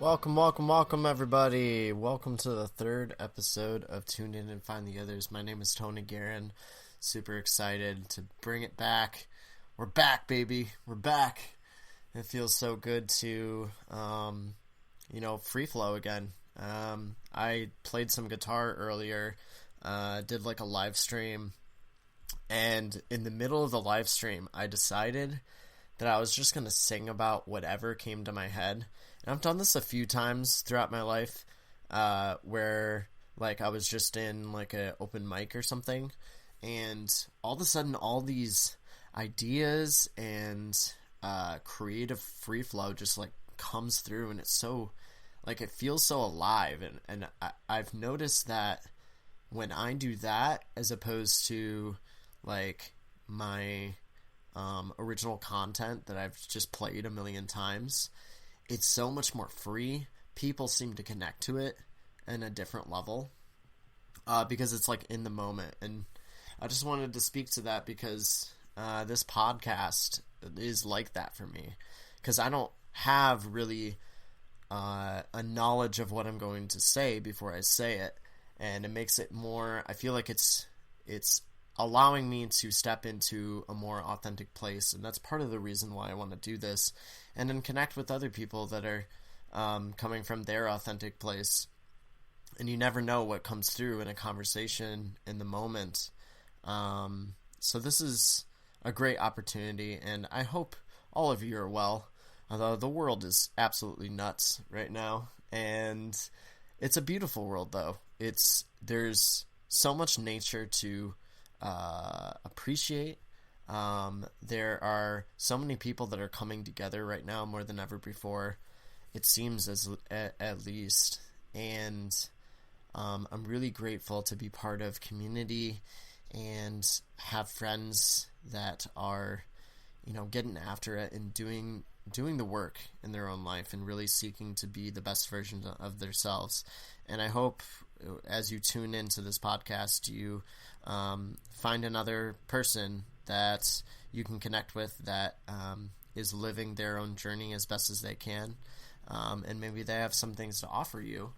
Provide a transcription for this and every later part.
Welcome, everybody. Welcome to the third episode of Tune In and Find the Others. My name is Tony Guerin. Super excited to bring it back. We're back, baby. We're back. It feels so good to, free flow again. I played some guitar earlier, did like a live stream, and in the middle of the live stream, I decided that I was just going to sing about whatever came to my head. And I've done this a few times throughout my life, where like I was just in like an open mic or something, and all of a sudden all these ideas and creative free flow just like comes through, and it's so like it feels so alive, and I've noticed that when I do that as opposed to like my original content that I've just played a million times, it's so much more free. People seem to connect to it in a different level because it's like in the moment. And I just wanted to speak to that because this podcast is like that for me, because I don't have really a knowledge of what I'm going to say before I say it, and it makes it more, I feel like it's allowing me to step into a more authentic place, and that's part of the reason why I want to do this, and then connect with other people that are coming from their authentic place. And you never know what comes through in a conversation in the moment. So this is a great opportunity, and I hope all of you are well. Although the world is absolutely nuts right now, and it's a beautiful world though. There's so much nature to appreciate. There are so many people that are coming together right now more than ever before, it seems, at least. And I'm really grateful to be part of community and have friends that are, getting after it and doing the work in their own life and really seeking to be the best version of themselves. And I hope as you tune into this podcast, you find another person that you can connect with that is living their own journey as best as they can. And maybe they have some things to offer you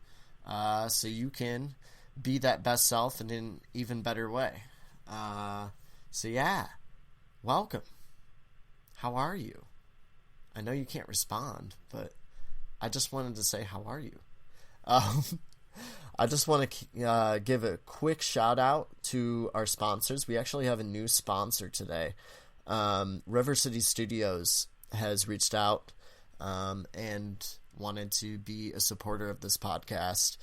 so you can be that best self in an even better way. So yeah, welcome. How are you? I know you can't respond, but I just wanted to say, how are you? I just want to give a quick shout out to our sponsors. We actually have a new sponsor today. River City Studios has reached out and wanted to be a supporter of this podcast.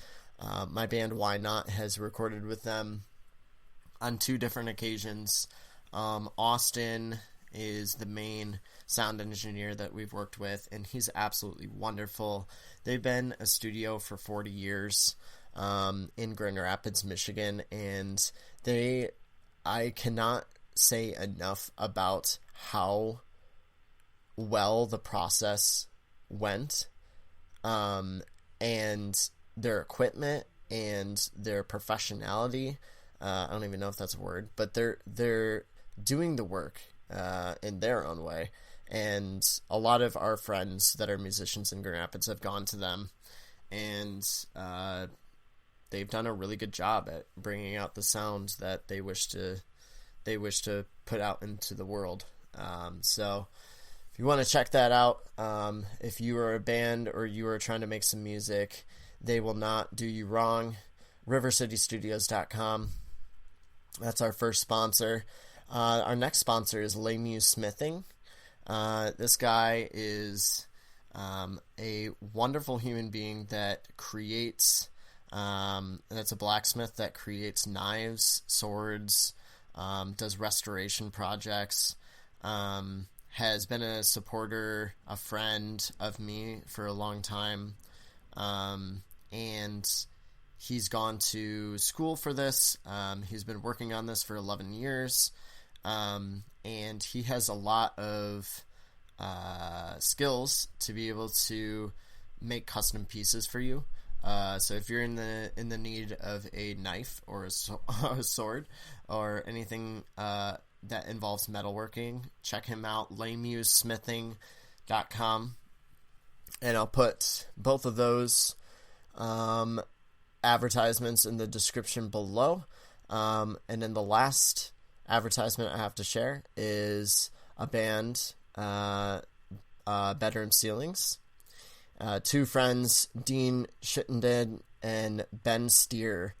My band Why Not has recorded with them on 2 different occasions. Austin is the main sound engineer that we've worked with, and he's absolutely wonderful. They've been a studio for 40 years in Grand Rapids, Michigan, and I cannot say enough about how well the process went, and their equipment and their professionality. I don't even know if that's a word, but they're doing the work in their own way. And a lot of our friends that are musicians in Grand Rapids have gone to them, and they've done a really good job at bringing out the sounds that they wish to put out into the world. So if you want to check that out, if you are a band or you are trying to make some music, they will not do you wrong. RiverCityStudios.com. That's our first sponsor. Our next sponsor is Lemieux Smithing. This guy is a wonderful human being that creates, that's a blacksmith that creates knives, swords, does restoration projects, has been a supporter, a friend of me for a long time, and he's gone to school for this. He's been working on this for 11 years. And he has a lot of skills to be able to make custom pieces for you. So if you're in the need of a knife or a sword or anything that involves metalworking, check him out, LemieuxSmithing.com. And I'll put both of those advertisements in the description below. And then the last advertisement I have to share is a band, Bedroom Ceilings. Two friends, Dean Shittenden and Ben Steer,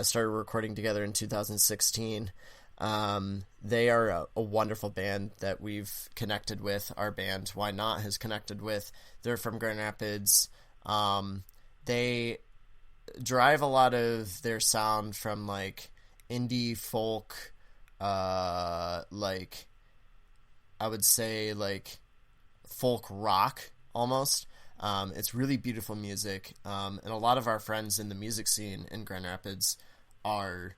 started recording together in 2016. They are a wonderful band that we've connected with. Our band, Why Not, has connected with. They're from Grand Rapids. They derive a lot of their sound from like indie folk, like I would say like folk rock almost. It's really beautiful music, and a lot of our friends in the music scene in Grand Rapids are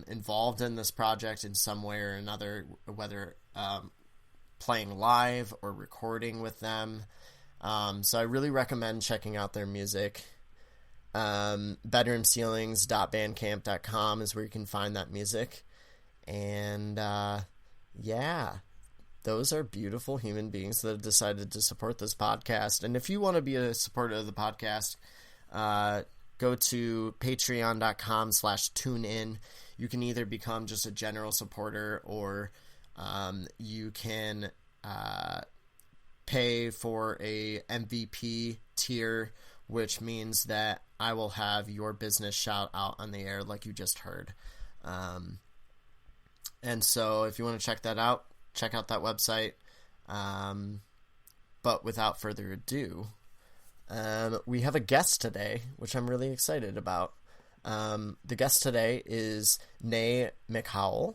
involved in this project in some way or another, whether playing live or recording with them. So I really recommend checking out their music. Bedroomceilings.bandcamp.com is where you can find that music. And yeah, those are beautiful human beings that have decided to support this podcast. And if you want to be a supporter of the podcast, go to patreon.com/tunein. You can either become just a general supporter, or you can pay for a MVP tier, which means that I will have your business shout out on the air like you just heard. And so if you want to check that out, check out that website. But without further ado, we have a guest today, which I'm really excited about. The guest today is Nae McHowell.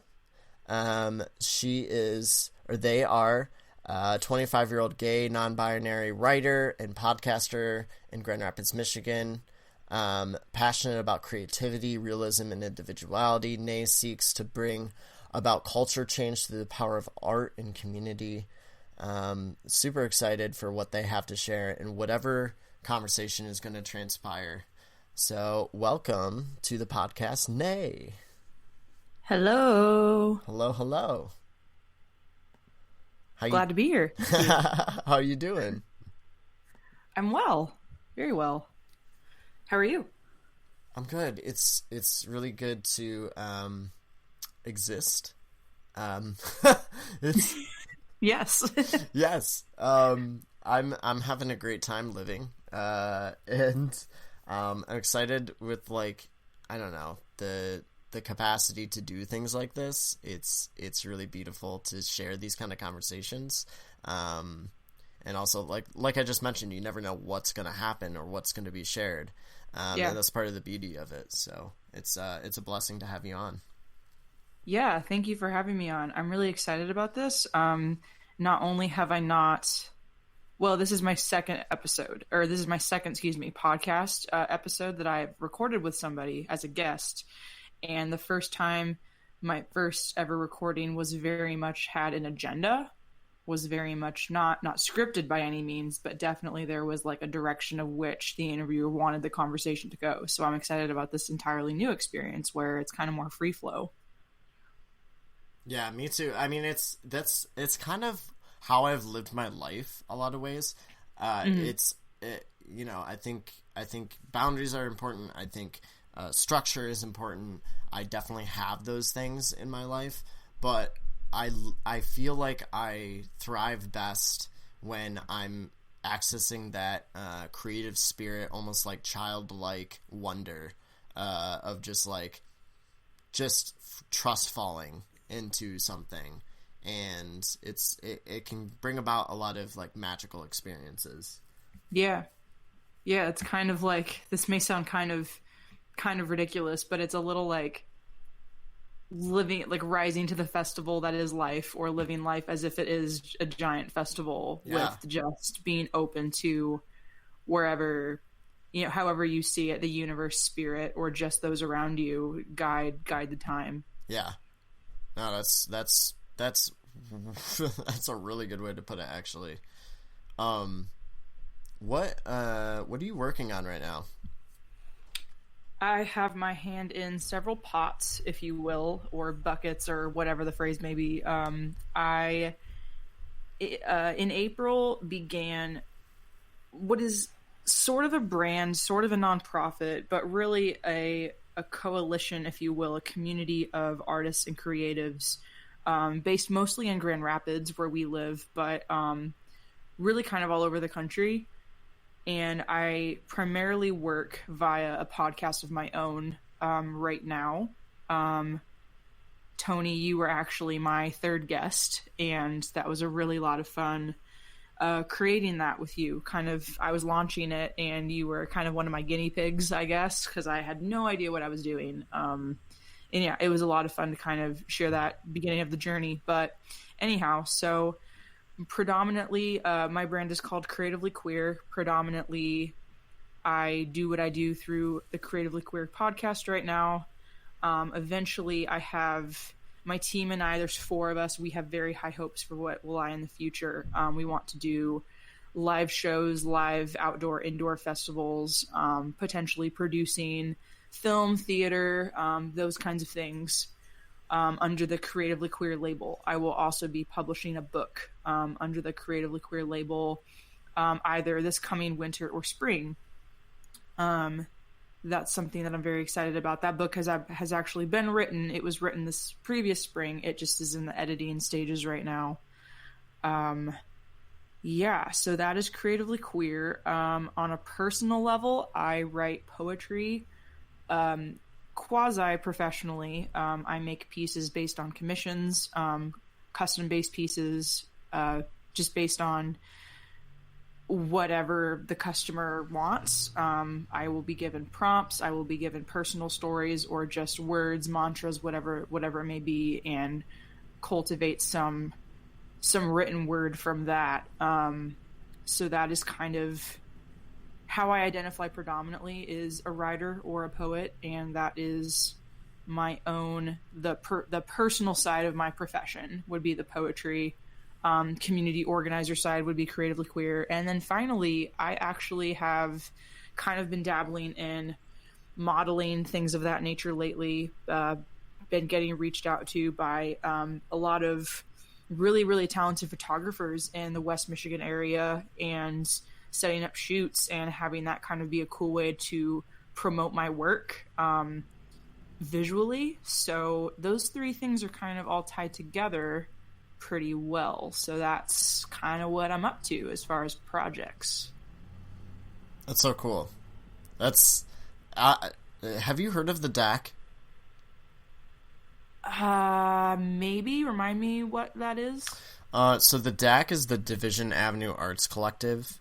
They are a 25-year-old gay, non-binary writer and podcaster in Grand Rapids, Michigan. Passionate about creativity, realism, and individuality, Nae seeks to bring about culture change through the power of art and community. Super excited for what they have to share and whatever conversation is going to transpire. So welcome to the podcast, Nae. Hello. Hello. Glad to be here. How are you doing? I'm well. Very well. How are you? I'm good. It's really good to exist. It's Yes. yes. I'm having a great time living. And I'm excited with, like, I don't know, the capacity to do things like this. It's really beautiful to share these kind of conversations. And also, like I just mentioned, you never know what's going to happen or what's going to be shared. And that's part of the beauty of it. So it's a blessing to have you on. Yeah, thank you for having me on. I'm really excited about this. Not only have I not... Well, this is my second episode, or this is my second, podcast episode that I've recorded with somebody as a guest. And the first time, my first ever recording was very much had an agenda, was very much not scripted by any means, but definitely there was like a direction of which the interviewer wanted the conversation to go. So I'm excited about this entirely new experience where it's kind of more free flow. Yeah, me too. I mean, it's kind of how I've lived my life a lot of ways. I think boundaries are important. I think structure is important. I definitely have those things in my life, but I feel like I thrive best when I'm accessing that creative spirit, almost like childlike wonder of just trust falling into something, and it can bring about a lot of like magical experiences. Yeah, it's kind of like, this may sound kind of ridiculous, but it's a little like living, like rising to the festival that is life, or living life as if it is a giant festival. With just being open to wherever, however you see it, the universe, spirit, or just those around you guide the time. Yeah. No, that's that's a really good way to put it, actually. What are you working on right now? I have my hand in several pots, if you will, or buckets, or whatever the phrase may be. I in April began what is sort of a brand, sort of a nonprofit, but really a coalition, if you will, a community of artists and creatives, based mostly in Grand Rapids, where we live, but really kind of all over the country. And I primarily work via a podcast of my own right now. Tony, you were actually my third guest, and that was a really lot of fun creating that with you. Kind of, I was launching it, and you were kind of one of my guinea pigs, I guess, because I had no idea what I was doing. And yeah, it was a lot of fun to kind of share that beginning of the journey. But anyhow, so predominantly, my brand is called Creatively Queer. Predominantly, I do what I do through the Creatively Queer podcast right now. Eventually, I have my team and I, there's 4 of us. We have very high hopes for what will lie in the future. We want to do live shows, live outdoor, indoor festivals, potentially producing film, theater, those kinds of things under the Creatively Queer label. I will also be publishing a book under the Creatively Queer label either this coming winter or spring. That's something that I'm very excited about. That book has actually been written. It was written this previous spring. It just is in the editing stages right now. Yeah, so that is Creatively Queer. On a personal level, I write poetry quasi-professionally. I make pieces based on commissions, custom-based pieces, just based on whatever the customer wants. I will be given prompts, I will be given personal stories or just words, mantras, whatever it may be, and cultivate some written word from that. So that is kind of how I identify predominantly, is a writer or a poet, and that is my own, the personal side of my profession would be the poetry. Community organizer side would be Creatively Queer. And then finally, I actually have kind of been dabbling in modeling, things of that nature lately. Been getting reached out to by a lot of really, really talented photographers in the West Michigan area, and setting up shoots and having that kind of be a cool way to promote my work visually. So those 3 things are kind of all tied together pretty well. So that's kind of what I'm up to as far as projects. That's so cool. That's have you heard of the DAC? Maybe remind me what that is. So the DAC is the Division Avenue Arts Collective.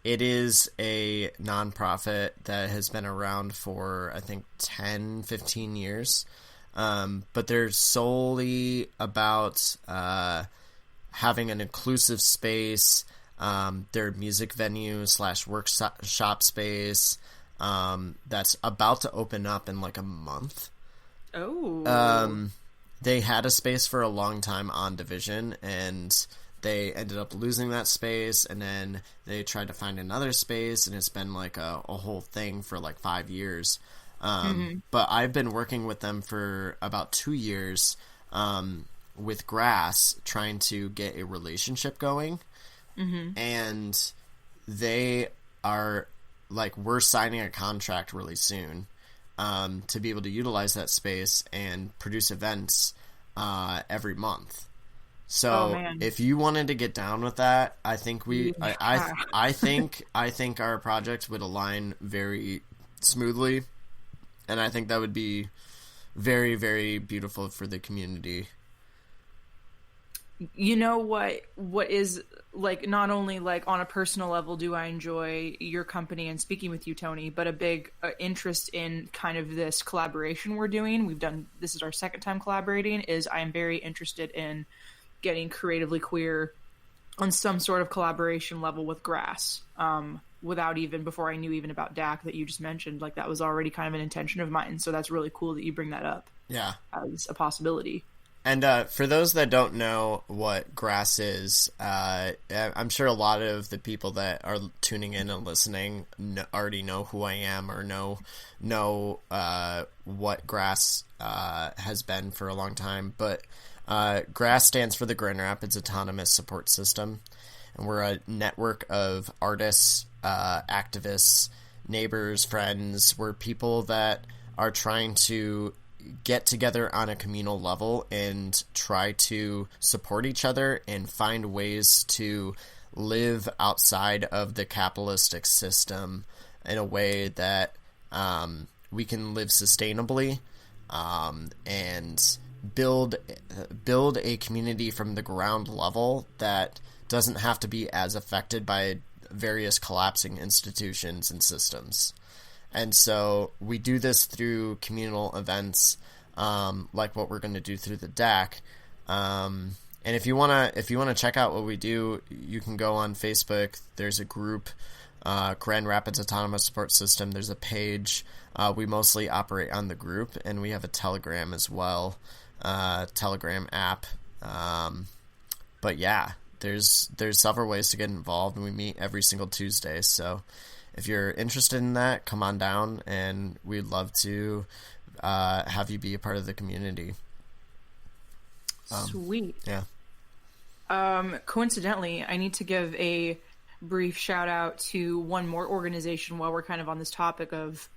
It is a nonprofit that has been around for, I think, 10, 15 years. But they're solely about having an inclusive space. Their music venue / workshop space that's about to open up in like a month. Oh. They had a space for a long time on Division, and they ended up losing that space, and then they tried to find another space, and it's been like a whole thing for like 5 years. But I've been working with them for about 2 years with Grass, trying to get a relationship going. And they are like, we're signing a contract really soon to be able to utilize that space and produce events every month. So if you wanted to get down with that, I think I think our project would align very smoothly. And I think that would be very, very beautiful for the community. You know what is, like, not only like on a personal level do I enjoy your company and speaking with you, Tony, but a big interest in kind of this collaboration we're doing. This is our second time collaborating, is I am very interested in getting Creatively Queer on some sort of collaboration level with Grass. Before I knew even about DAC that you just mentioned, like that was already kind of an intention of mine. So that's really cool that you bring that up. Yeah. As a possibility. And for those that don't know what Grass is, I'm sure a lot of the people that are tuning in and listening already know who I am, or know what Grass has been for a long time. But Grass stands for the Grand Rapids Autonomous Support System. and we're a network of artists, activists, neighbors, friends. We're people that are trying to get together on a communal level and try to support each other and find ways to live outside of the capitalistic system in a way that we can live sustainably, and build a community from the ground level that doesn't have to be as affected by various collapsing institutions and systems. And so we do this through communal events, like what we're going to do through the DAC. And if you wanna check out what we do, you can go on Facebook. There's a group, Grand Rapids Autonomous Support System. There's a page. We mostly operate on the group, and we have a Telegram as well, Telegram app. But yeah, there's several ways to get involved, and we meet every single Tuesday. So if you're interested in that, come on down, and we'd love to have you be a part of the community. Sweet. Yeah. Coincidentally, I need to give a brief shout out to one more organization while we're kind of on this topic of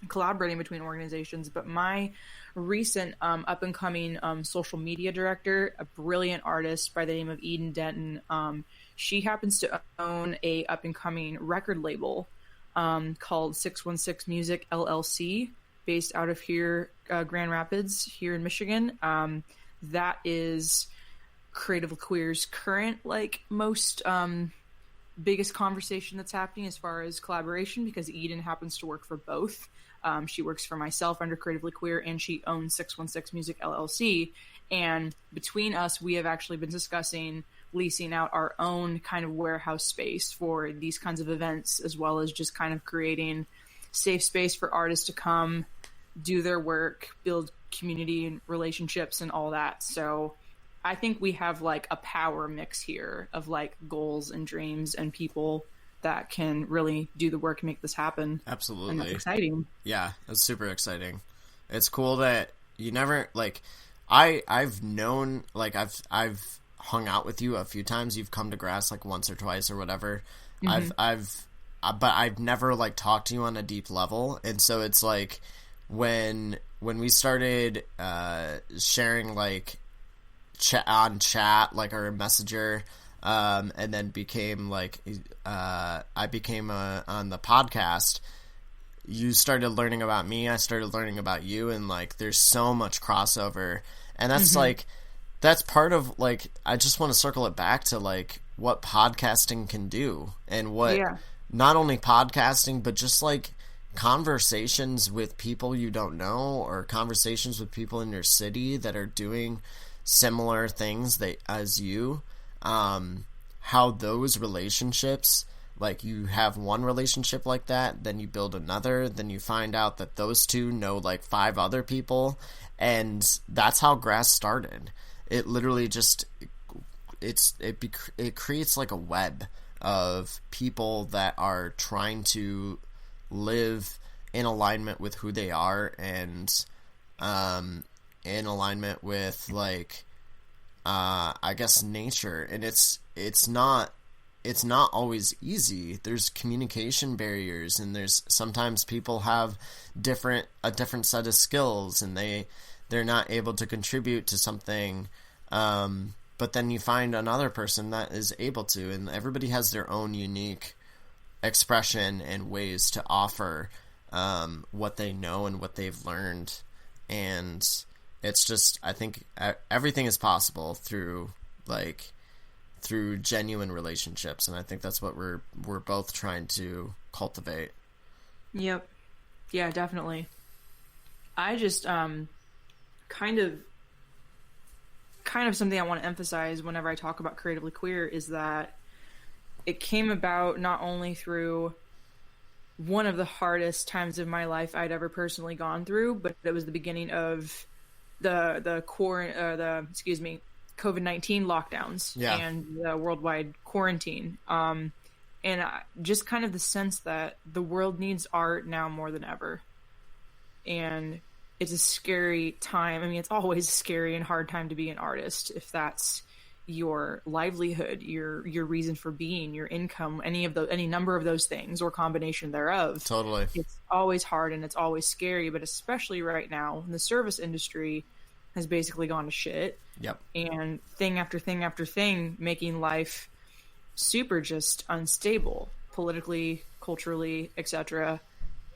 collaborating between organizations. But my recent up and coming social media director, a brilliant artist by the name of Eden Denton, she happens to own a up and coming record label called 616 Music LLC, based out of here, Grand Rapids, here in Michigan. That is Creative Queer's current, like, most biggest conversation that's happening as far as collaboration, because Eden happens to work for both. She works for myself under Creatively Queer, and she owns 616 Music LLC. And between us, we have actually been discussing leasing out our own kind of warehouse space for these kinds of events, as well as just kind of creating safe space for artists to come do their work, build community and relationships and all that. So I think we have like a power mix here of like goals and dreams and people that can really do the work and make this happen. Absolutely. And that's exciting. Yeah, it's super exciting. It's cool that you never, like, I've known, like, I've hung out with you a few times. You've come to Grass like once or twice or whatever. Mm-hmm. But I've never like talked to you on a deep level. And so it's like when we started sharing like chat like our messenger, and then became like I became on the podcast, you started learning about me, I started learning about you, and like there's so much crossover. And that's like, that's part of like, I just want to circle it back to like what podcasting can do, and what not only podcasting, but just like conversations with people you don't know, or conversations with people in your city that are doing similar things as you, how those relationships, like you have one relationship like that, then you build another, then you find out that those two know like 5 other people, and that's how Grass started. It literally just it creates like a web of people that are trying to live in alignment with who they are, and in alignment with like I guess nature. And it's not always easy. There's communication barriers, and there's sometimes people have a different set of skills, and they're not able to contribute to something, but then you find another person that is able to, and everybody has their own unique expression and ways to offer what they know and what they've learned. And it's just, I think everything is possible through genuine relationships, and I think that's what we're both trying to cultivate. Yep. Yeah, definitely. I just kind of something I want to emphasize whenever I talk about Creatively Queer is that it came about not only through one of the hardest times of my life I'd ever personally gone through, but it was the beginning of the COVID-19 lockdowns and the worldwide quarantine. And just kind of the sense that the world needs art now more than ever. And it's a scary time. I mean, it's always a scary and hard time to be an artist if that's your livelihood, your reason for being, your income, any number of those things or combination thereof. Totally. It's always hard and it's always scary, but especially right now, the service industry has basically gone to shit. Yep. And thing after thing after thing, making life super just unstable politically, culturally, etc.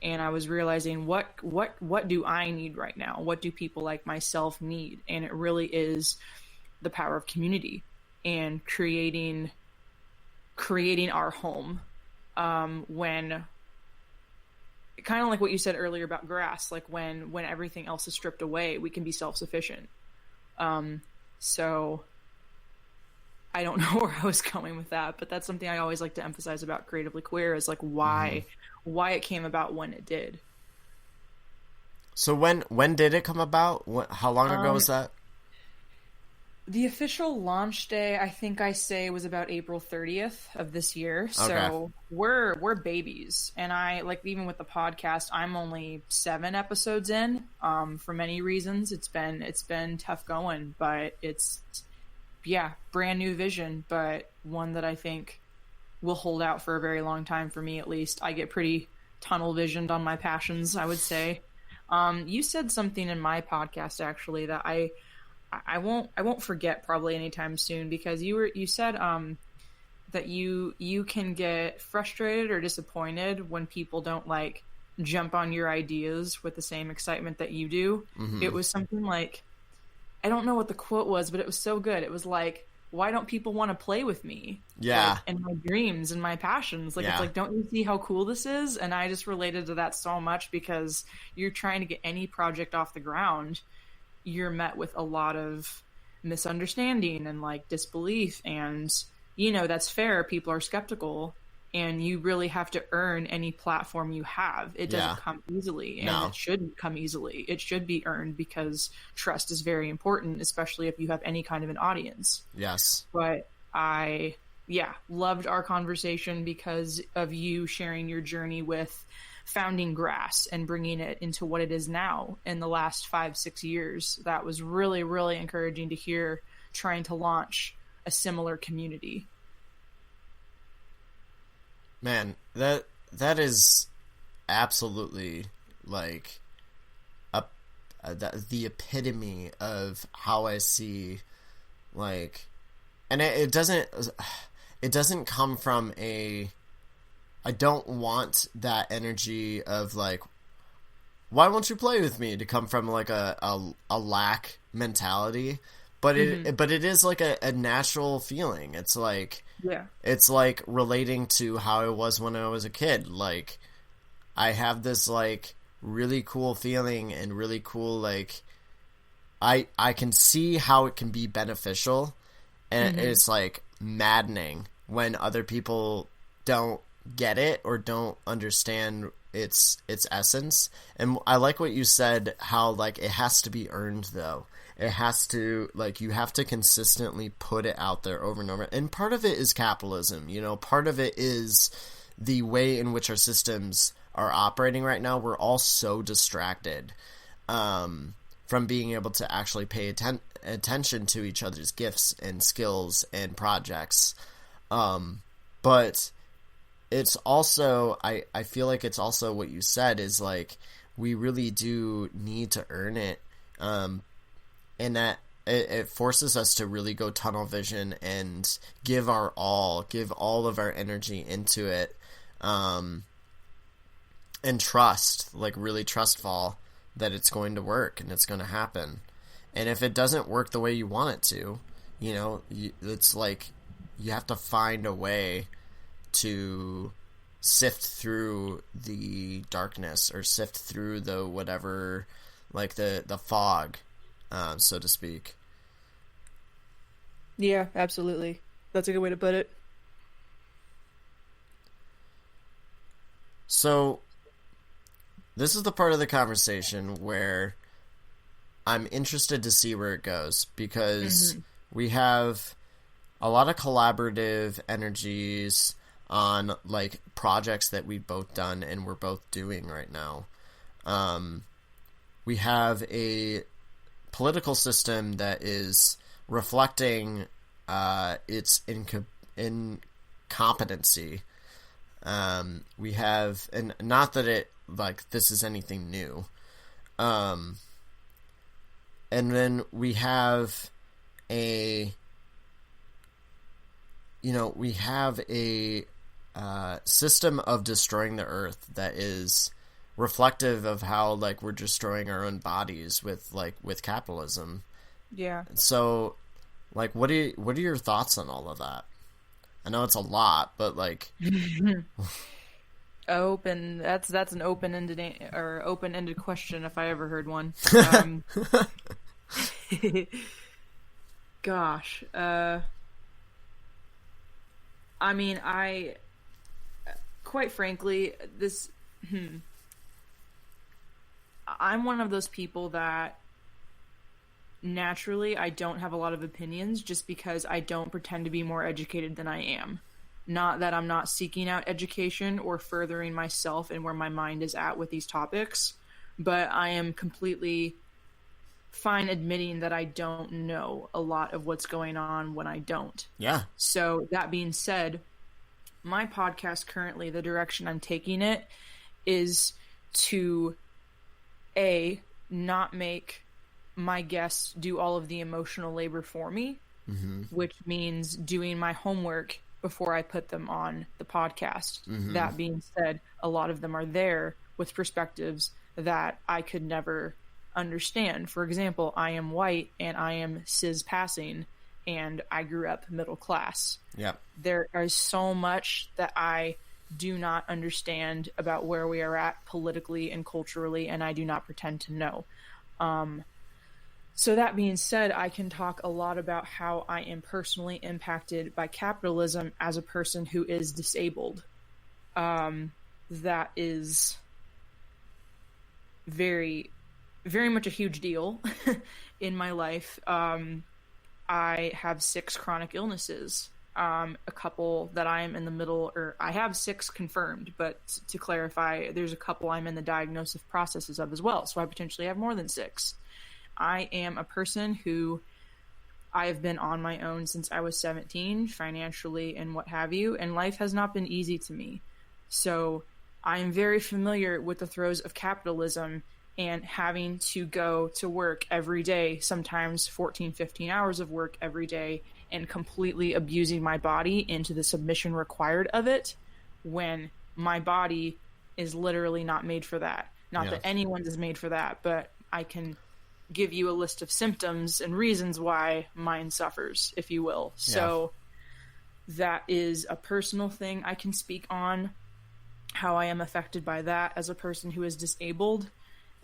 And I was realizing what do I need right now? What do people like myself need? And it really is the power of community and creating our home. When kind of like what you said earlier about grass, like when everything else is stripped away, we can be self-sufficient. So I don't know where I was going with that, but that's something I always like to emphasize about Creatively Queer is like why it came about when it did. So when did it come about? How long ago was that? The official launch day, I think I say, was about April 30th of this year. So we're babies. And I, like, even with the podcast, I'm only 7 episodes in. For many reasons, it's been tough going, but it's, brand new vision, but one that I think will hold out for a very long time for me, at least. I get pretty tunnel visioned on my passions, I would say. You said something in my podcast, actually, that I won't forget probably anytime soon, because you said that you can get frustrated or disappointed when people don't like jump on your ideas with the same excitement that you do. It was something like, I don't know what the quote was, but it was so good. It was like, why don't people want to play with me? Yeah. Like, and my dreams and my passions. Like, It's like, don't you see how cool this is? And I just related to that so much, because you're trying to get any project off the ground, you're met with a lot of misunderstanding and like disbelief, and that's fair. People are skeptical, and you really have to earn any platform you have. It doesn't come easily, and it shouldn't come easily. It should be earned, because trust is very important, especially if you have any kind of an audience. Yes. But I loved our conversation because of you sharing your journey with founding Grass and bringing it into what it is now in the last 5-6 years. That was really, really encouraging to hear, trying to launch a similar community. Man, that is absolutely like the epitome of how I see, like, and it doesn't come from I don't want that energy of like, why won't you play with me, to come from like a lack mentality, but it is like a natural feeling. It's like, it's like relating to how it was when I was a kid. Like, I have this like really cool feeling and really cool, like, I can see how it can be beneficial, and it's like maddening when other people don't get it or don't understand its essence. And I like what you said, how like it has to be earned, though. It has to, like, you have to consistently put it out there over and over. And part of it is capitalism, part of it is the way in which our systems are operating right now. We're all so distracted from being able to actually pay attention to each other's gifts and skills and projects. But it's also, I feel like it's also what you said is like, we really do need to earn it. And that it forces us to really go tunnel vision and give all of our energy into it. And trust, like really trustful that it's going to work and it's going to happen. And if it doesn't work the way you want it to, it's like, you have to find a way to sift through the darkness, or sift through the whatever, like the fog, so to speak. Yeah, absolutely. That's a good way to put it. So this is the part of the conversation where I'm interested to see where it goes, because we have a lot of collaborative energies on like projects that we've both done and we're both doing right now. We have a political system that is reflecting its incompetency. We have, and not that it, like, this is anything new. And then we have a system of destroying the earth that is reflective of how, like, we're destroying our own bodies with capitalism. Yeah. So, like, what are your thoughts on all of that? I know it's a lot, but, like, that's an open-ended question if I ever heard one. Gosh. I mean, quite frankly, I'm one of those people that naturally I don't have a lot of opinions just because I don't pretend to be more educated than I am. Not that I'm not seeking out education or furthering myself and where my mind is at with these topics, but I am completely fine admitting that I don't know a lot of what's going on when I don't. Yeah. So that being said, my podcast currently, the direction I'm taking it is to not make my guests do all of the emotional labor for me, which means doing my homework before I put them on the podcast. That being said, a lot of them are there with perspectives that I could never understand. For example, I am white and I am cis passing and I grew up middle class. Yeah. There is so much that I do not understand about where we are at politically and culturally, and I do not pretend to know. So that being said, I can talk a lot about how I am personally impacted by capitalism as a person who is disabled. That is very, very much a huge deal in my life. I have 6 chronic illnesses. A couple that I am in the middle, or I have 6 confirmed, but to clarify, there's a couple I'm in the diagnosis processes of as well. So I potentially have more than 6. I am a person who I have been on my own since I was 17, financially and what have you, and life has not been easy to me. So I am very familiar with the throes of capitalism and having to go to work every day, sometimes 14, 15 hours of work every day, and completely abusing my body into the submission required of it when my body is literally not made for that. Not that anyone's is made for that, but I can give you a list of symptoms and reasons why mine suffers, if you will. So that is a personal thing I can speak on, how I am affected by that as a person who is disabled.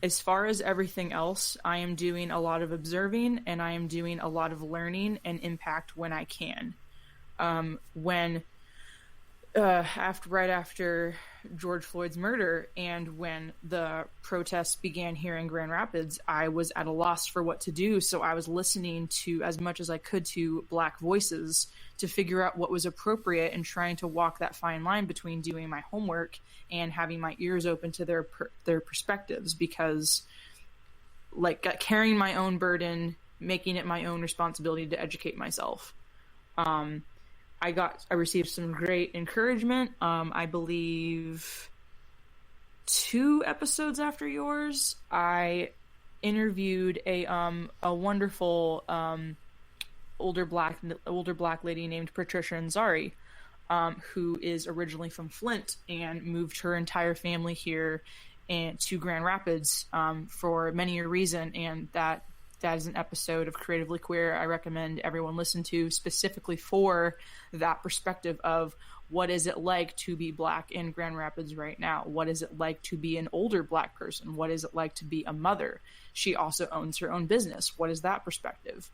As far as everything else, I am doing a lot of observing and I am doing a lot of learning and impact when I can. Right after George Floyd's murder and when the protests began here in Grand Rapids, I was at a loss for what to do. So I was listening to as much as I could to Black voices to figure out what was appropriate and trying to walk that fine line between doing my homework and having my ears open to their perspectives, because like carrying my own burden, making it my own responsibility to educate myself. I received some great encouragement. I believe 2 episodes after yours, I interviewed a wonderful older black lady named Patricia Ansari, who is originally from Flint and moved her entire family here to Grand Rapids for many a reason, and that is an episode of Creatively Queer I recommend everyone listen to, specifically for that perspective of what is it like to be Black in Grand Rapids right now? What is it like to be an older Black person? What is it like to be a mother? She also owns her own business. What is that perspective?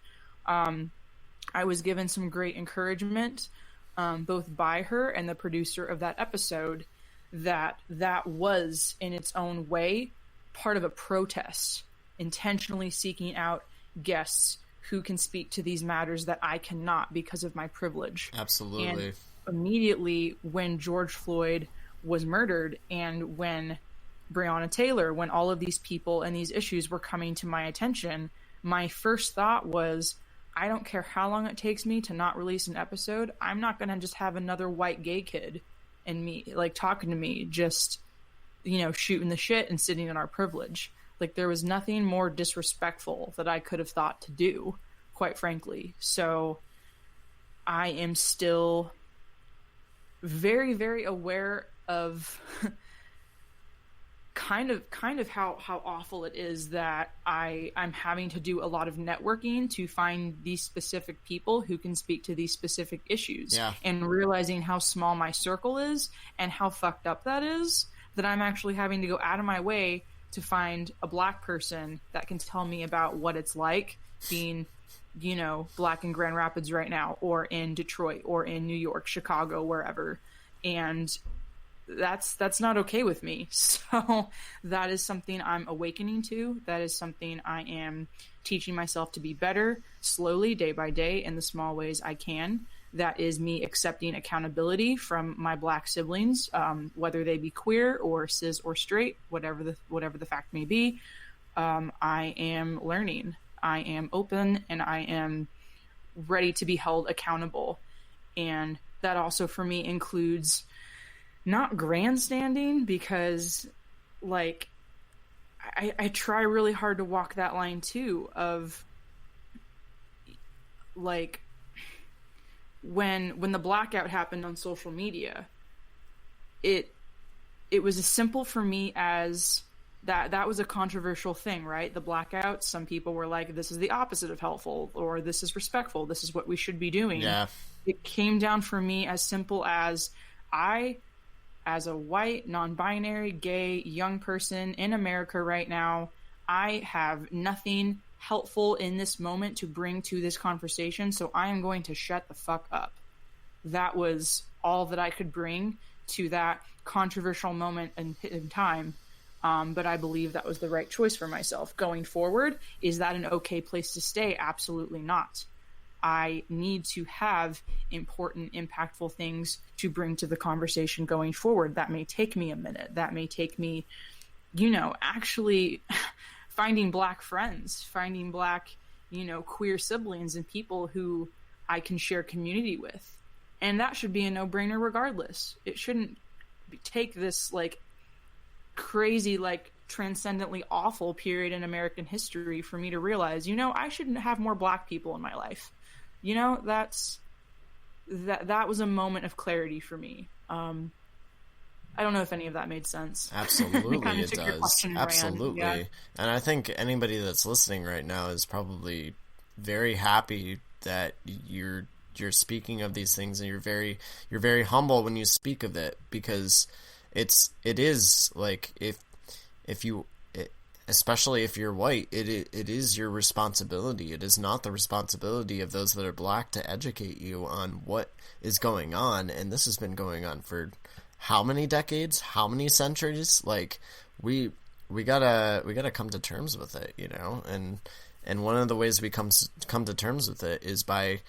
I was given some great encouragement, both by her and the producer of that episode, that was in its own way part of a protest, intentionally seeking out guests who can speak to these matters that I cannot because of my privilege. Absolutely. And immediately when George Floyd was murdered and when Breonna Taylor, when all of these people and these issues were coming to my attention, my first thought was, I don't care how long it takes me to not release an episode. I'm not going to just have another white gay kid and me like talking to me, just, you know, shooting the shit and sitting in our privilege. Like, there was nothing more disrespectful that I could have thought to do, quite frankly. So I am still very, very aware of kind of how awful it is that I'm having to do a lot of networking to find these specific people who can speak to these specific issues. Yeah. And realizing how small my circle is and how fucked up that is, that I'm actually having to go out of my way to find a Black person that can tell me about what it's like being, you know, Black in Grand Rapids right now, or in Detroit, or in New York, Chicago, wherever. And that's not okay with me. So that is something I'm awakening to. That is something I am teaching myself to be better, slowly, day by day, in the small ways I can. That is me accepting accountability from my Black siblings, whether they be queer or cis or straight, whatever the fact may be. I am learning. I am open, and I am ready to be held accountable. And that also for me includes not grandstanding, because like I try really hard to walk that line too, of like when the blackout happened on social media, it was as simple for me as that was a controversial thing, right? The blackout, some people were like, this is the opposite of helpful, or this is respectful, this is what we should be doing. Yeah. It came down for me as simple as as a white, non-binary, gay, young person in America right now, I have nothing helpful in this moment to bring to this conversation, so I am going to shut the fuck up. That was all that I could bring to that controversial moment in time, but I believe that was the right choice for myself. Going forward, is that an okay place to stay? Absolutely not. I need to have important, impactful things to bring to the conversation going forward. That may take me a minute. That may take me, you know, actually finding Black friends, finding Black, you know, queer siblings and people who I can share community with. And that should be a no-brainer regardless. It shouldn't take this, like, crazy, like, transcendently awful period in American history for me to realize, you know, I shouldn't have more Black people in my life. You know, that was a moment of clarity for me. I don't know if any of that made sense. Absolutely, it does. Absolutely. Yeah. And I think anybody that's listening right now is probably very happy that you're speaking of these things, and you're very humble when you speak of it, because it is like, if you, especially if you're white, it is your responsibility. It is not the responsibility of those that are Black to educate you on what is going on. And this has been going on for how many decades, how many centuries? Like, we gotta come to terms with it, you know? And one of the ways we come to terms with it is by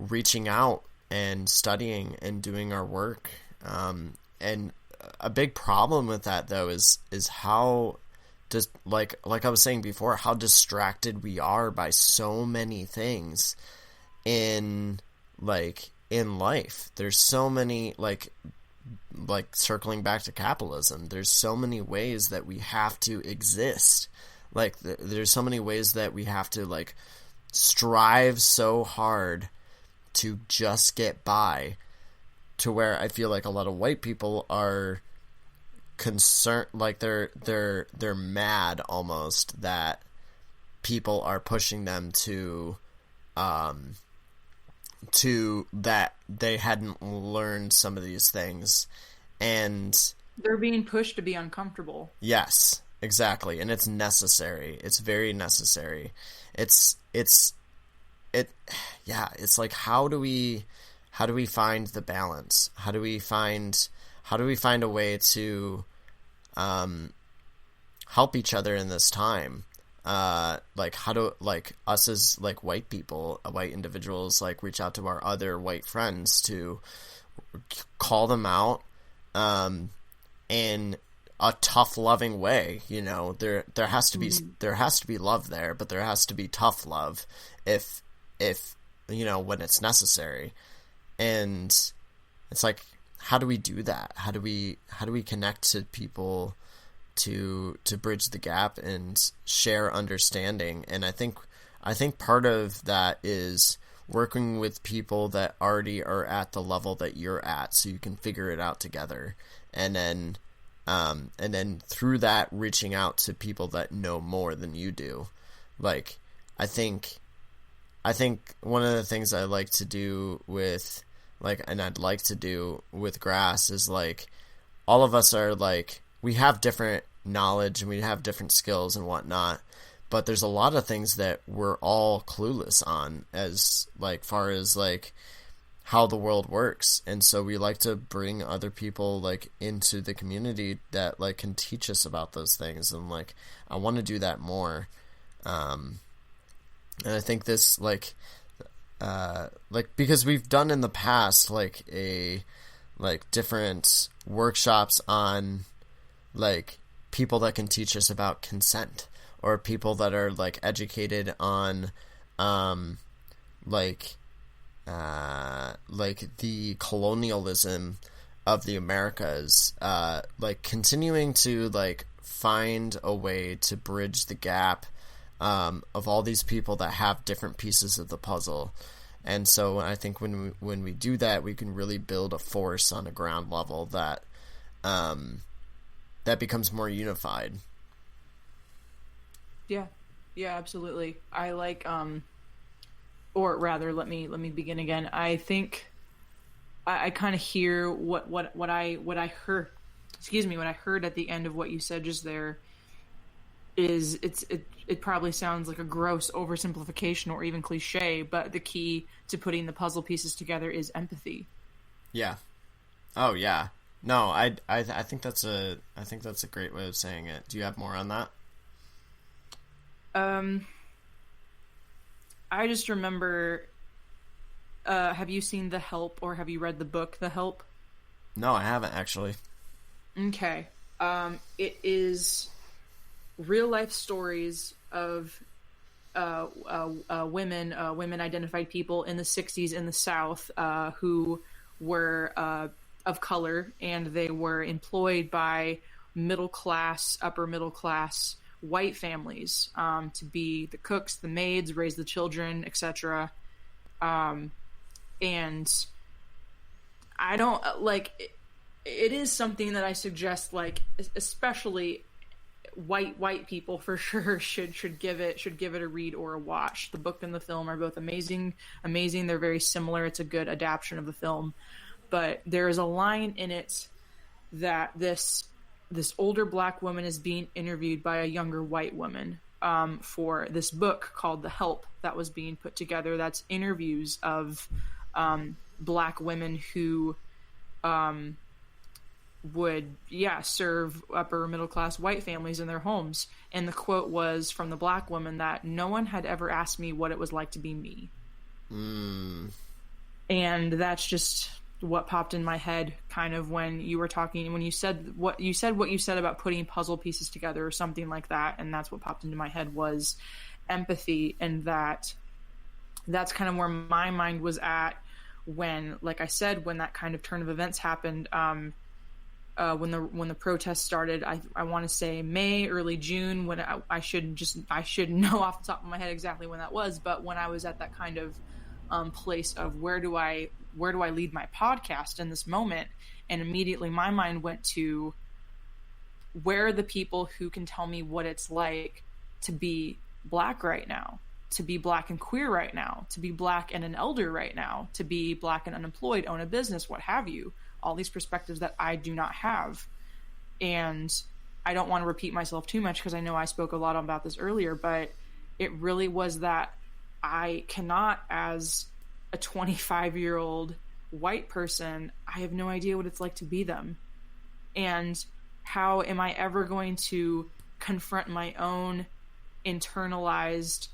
reaching out and studying and doing our work. And a big problem with that, though, is how, just like I was saying before, how distracted we are by so many things in life. There's so many, like circling back to capitalism, there's so many ways that we have to exist. Like, there's so many ways that we have to, like, strive so hard to just get by, to where I feel like a lot of white people are concerned, like they're mad almost that people are pushing them to that they hadn't learned some of these things, and they're being pushed to be uncomfortable. Yes, exactly. And it's necessary. It's very necessary. It's like, how do we find the balance? How do we find a way to help each other in this time? Like, how do, like, us as, like, white people, white individuals, like, reach out to our other white friends to call them out in a tough, loving way. You know, there has to be love there, but there has to be tough love if if, when it's necessary. And it's like, how do we do that? How do we connect to people to bridge the gap and share understanding? And I think part of that is working with people that already are at the level that you're at, so you can figure it out together. And then through that, reaching out to people that know more than you do. Like, I think one of the things I like to do with, and I'd like to do with Grass is, all of us are, we have different knowledge and we have different skills and whatnot, but there's a lot of things that we're all clueless on as, far as, how the world works. And so we like to bring other people, into the community that, can teach us about those things. And, I want to do that more. And I think this, because we've done in the past, different workshops on, people that can teach us about consent, or people that are, educated on, the colonialism of the Americas, continuing to, find a way to bridge the gap of all these people that have different pieces of the puzzle. And so I think when we do that, we can really build a force on a ground level that that becomes more unified. Yeah, absolutely. I or rather, let me begin again. I think I kind of hear what I heard. Excuse me, what I heard at the end of what you said just there is it probably sounds like a gross oversimplification or even cliche, but the key to putting the puzzle pieces together is empathy. Yeah. Oh yeah. No, I think that's a great way of saying it. Do you have more on that? I just remember, have you seen The Help, or have you read the book The Help? No, I haven't actually. Okay. It is real life stories of women identified people in the 60s in the South who were of color, and they were employed by upper middle class white families to be the cooks, the maids, raise the children, etc. And I don't it is something that I suggest, especially white people for sure should give it a read or a watch. The book and the film are both amazing. They're very similar. It's a good adaptation of the film, but there is a line in it that this older black woman is being interviewed by a younger white woman for this book called The Help that was being put together. That's interviews of black women who would serve upper middle class white families in their homes. And the quote was from the black woman that no one had ever asked me what it was like to be me. And that's just what popped in my head kind of when you were talking, when you said what you said about putting puzzle pieces together or something like that. And that's what popped into my head was empathy. And that's kind of where my mind was at when, like I said, when that kind of turn of events happened, when the protests started. I want to say May, early June, when I should know off the top of my head exactly when that was, but when I was at that kind of place of where do I lead my podcast in this moment, and immediately my mind went to where are the people who can tell me what it's like to be black right now, to be black and queer right now, to be black and an elder right now, to be black and unemployed, own a business, what have you. All these perspectives that I do not have. And I don't want to repeat myself too much because I know I spoke a lot about this earlier, but it really was that I cannot, as a 25-year-old white person, I have no idea what it's like to be them. And how am I ever going to confront my own internalized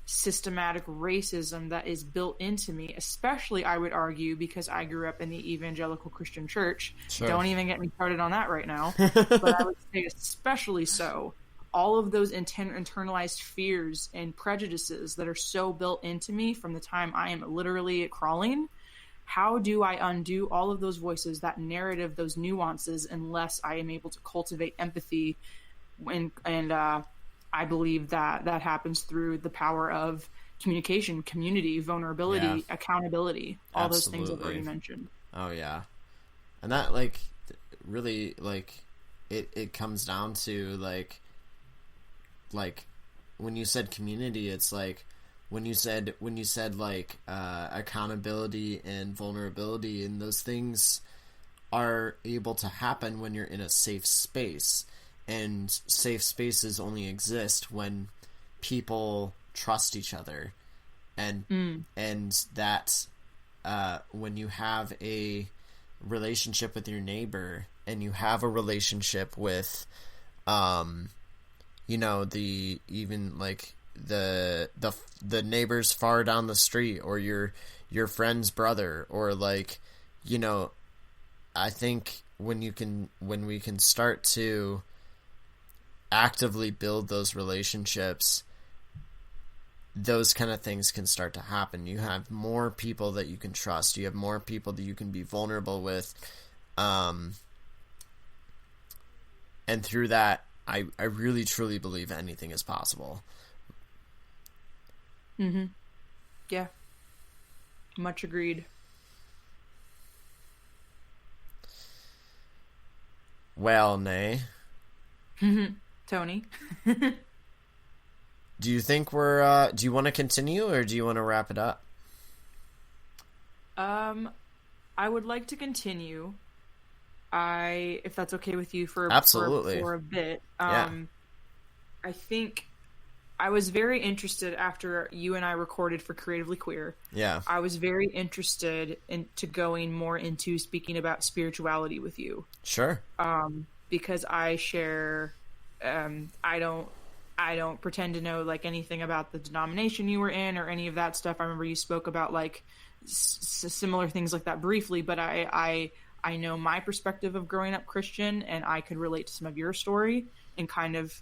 systematic racism that is built into me, especially I would argue because I grew up in the evangelical Christian church. Sure. Don't even get me started on that right now. But I would say especially so all of those internalized fears and prejudices that are so built into me from the time I am literally crawling. How do I undo all of those voices, that narrative, those nuances, unless I am able to cultivate empathy? And I believe that happens through the power of communication, community, vulnerability, accountability, all those things I've already mentioned. Oh yeah. And that like really like it comes down to like when you said community, it's like when you said like accountability and vulnerability, and those things are able to happen when you're in a safe space, and safe spaces only exist when people trust each other, and that when you have a relationship with your neighbor, and you have a relationship with you know, the neighbors far down the street, or your friend's brother, or like, you know, I think when we can start to actively build those relationships, those kind of things can start to happen. You have more people that you can trust. You have more people that you can be vulnerable with. And through that, I really, truly believe anything is possible. Mm-hmm. Yeah. Much agreed. Well, Nae. Tony. Do you think do you want to continue, or do you want to wrap it up? I would like to continue. If that's okay with you for a bit. I think I was very interested after you and I recorded for Creatively Queer. Yeah. I was very interested into going more into speaking about spirituality with you. Sure. Because I share, I don't pretend to know like anything about the denomination you were in or any of that stuff. I remember you spoke about like similar things like that briefly, but I know my perspective of growing up Christian, and I could relate to some of your story and kind of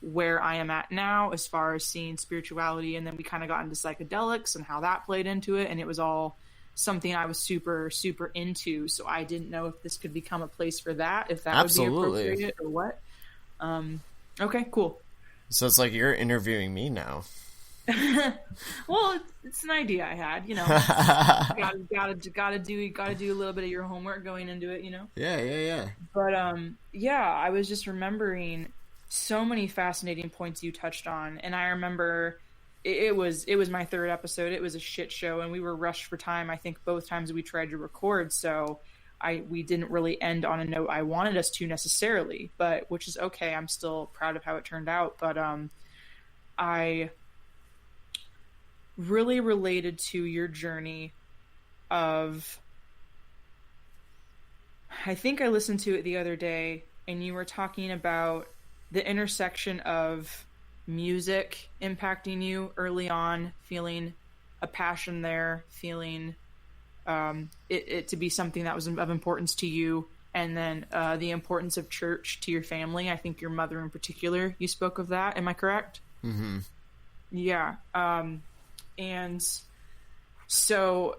where I am at now as far as seeing spirituality. And then we kind of got into psychedelics and how that played into it. And it was all something I was super, super into. So I didn't know if this could become a place for that, if that would be appropriate or what. Okay, cool. So it's like you're interviewing me now. Well, it's an idea I had, you know. gotta do a little bit of your homework going into it, you know. Yeah. But I was just remembering so many fascinating points you touched on, and I remember it was my third episode. It was a shit show, and we were rushed for time. I think both times we tried to record, so we didn't really end on a note I wanted us to necessarily, but which is okay. I'm still proud of how it turned out, but I really related to your journey of, I think I listened to it the other day, and you were talking about the intersection of music impacting you early on, feeling a passion there, feeling it to be something that was of importance to you, and then the importance of church to your family. I think your mother in particular, you spoke of that. Am I correct? Mm-hmm. Yeah. And so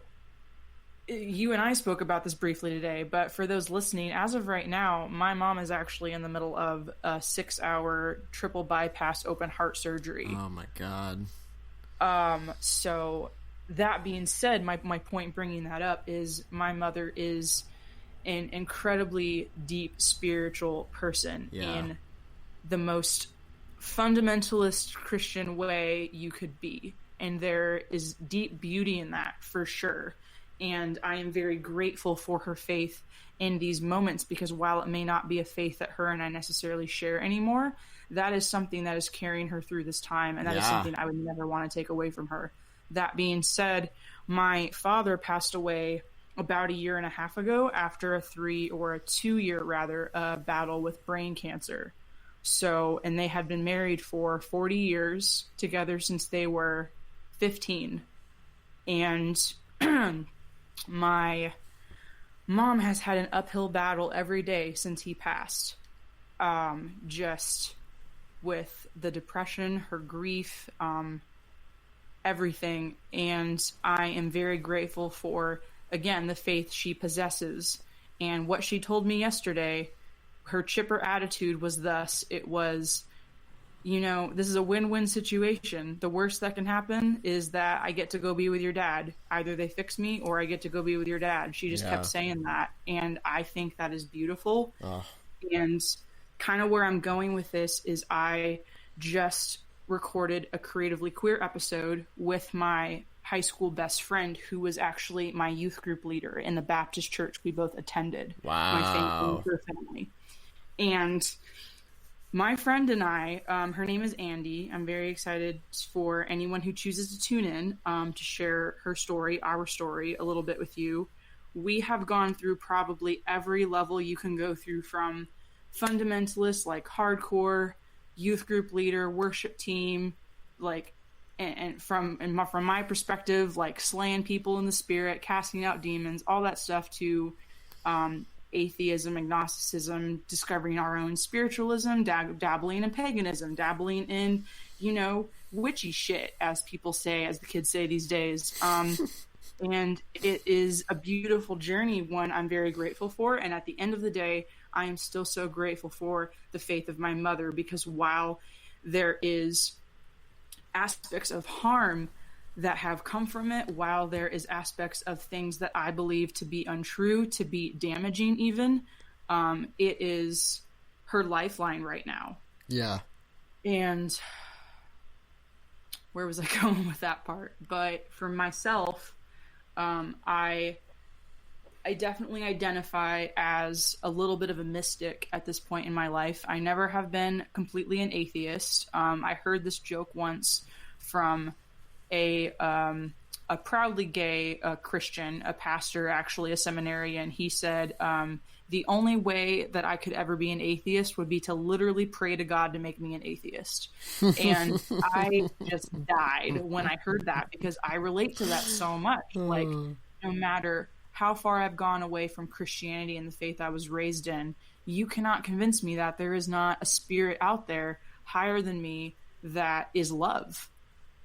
you and I spoke about this briefly today, but for those listening, as of right now, my mom is actually in the middle of a 6-hour triple bypass open heart surgery. Oh my God. So that being said, my point bringing that up is my mother is an incredibly deep spiritual person in the most fundamentalist Christian way you could be. And there is deep beauty in that, for sure. And I am very grateful for her faith in these moments, because while it may not be a faith that her and I necessarily share anymore, that is something that is carrying her through this time. And that is something I would never want to take away from her. That being said, my father passed away about 1.5 years ago after a 2-year battle with brain cancer. So, and they had been married for 40 years together since they were 15. And my mom has had an uphill battle every day since he passed. Just with the depression, her grief, everything. And I am very grateful for, again, the faith she possesses. And what she told me yesterday, her chipper attitude was thus: it was, this is a win-win situation. The worst that can happen is that I get to go be with your dad. Either they fix me or I get to go be with your dad. She just kept saying that. And I think that is beautiful. And kind of where I'm going with this is I just recorded a Creatively Queer episode with my high school best friend, who was actually my youth group leader in the Baptist church we both attended. Wow. My family, her family. And my friend and I, her name is Andy. I'm very excited for anyone who chooses to tune in to share her story, our story, a little bit with you. We have gone through probably every level you can go through, from fundamentalist, like hardcore, youth group leader, worship team, like, and from my perspective, like slaying people in the spirit, casting out demons, all that stuff, to atheism, agnosticism, discovering our own spiritualism, dabbling in paganism, dabbling in, witchy shit, as people say, as the kids say these days. And it is a beautiful journey, one I'm very grateful for. And at the end of the day, I am still so grateful for the faith of my mother, because while there is aspects of harm that have come from it, while there is aspects of things that I believe to be untrue, to be damaging even, it is her lifeline right now. Yeah. And where was I going with that part? But for myself, I definitely identify as a little bit of a mystic at this point in my life. I never have been completely an atheist. I heard this joke once from a proudly gay Christian, a pastor, actually a seminarian. He said, the only way that I could ever be an atheist would be to literally pray to God to make me an atheist. And I just died when I heard that, because I relate to that so much. Like, no matter how far I've gone away from Christianity and the faith I was raised in, you cannot convince me that there is not a spirit out there higher than me that is love.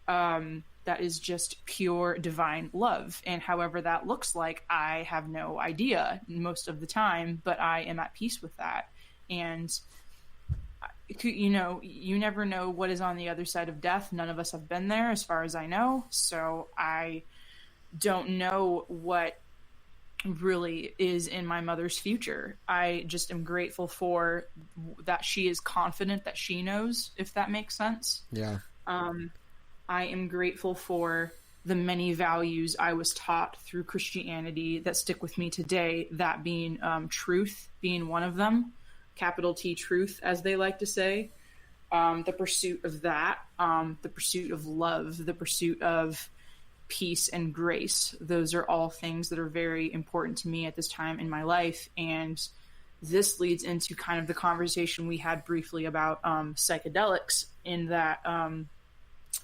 That is just pure divine love. And however that looks like, I have no idea most of the time, but I am at peace with that. And, you never know what is on the other side of death. None of us have been there, as far as I know. So I don't know what really is in my mother's future. I just am grateful for that she is confident that she knows, if that makes sense. Yeah. I am grateful for the many values I was taught through Christianity that stick with me today, that being truth being one of them, capital T, truth, as they like to say, the pursuit of that, the pursuit of love, the pursuit of peace and grace. Those are all things that are very important to me at this time in my life. And this leads into kind of the conversation we had briefly about psychedelics, in that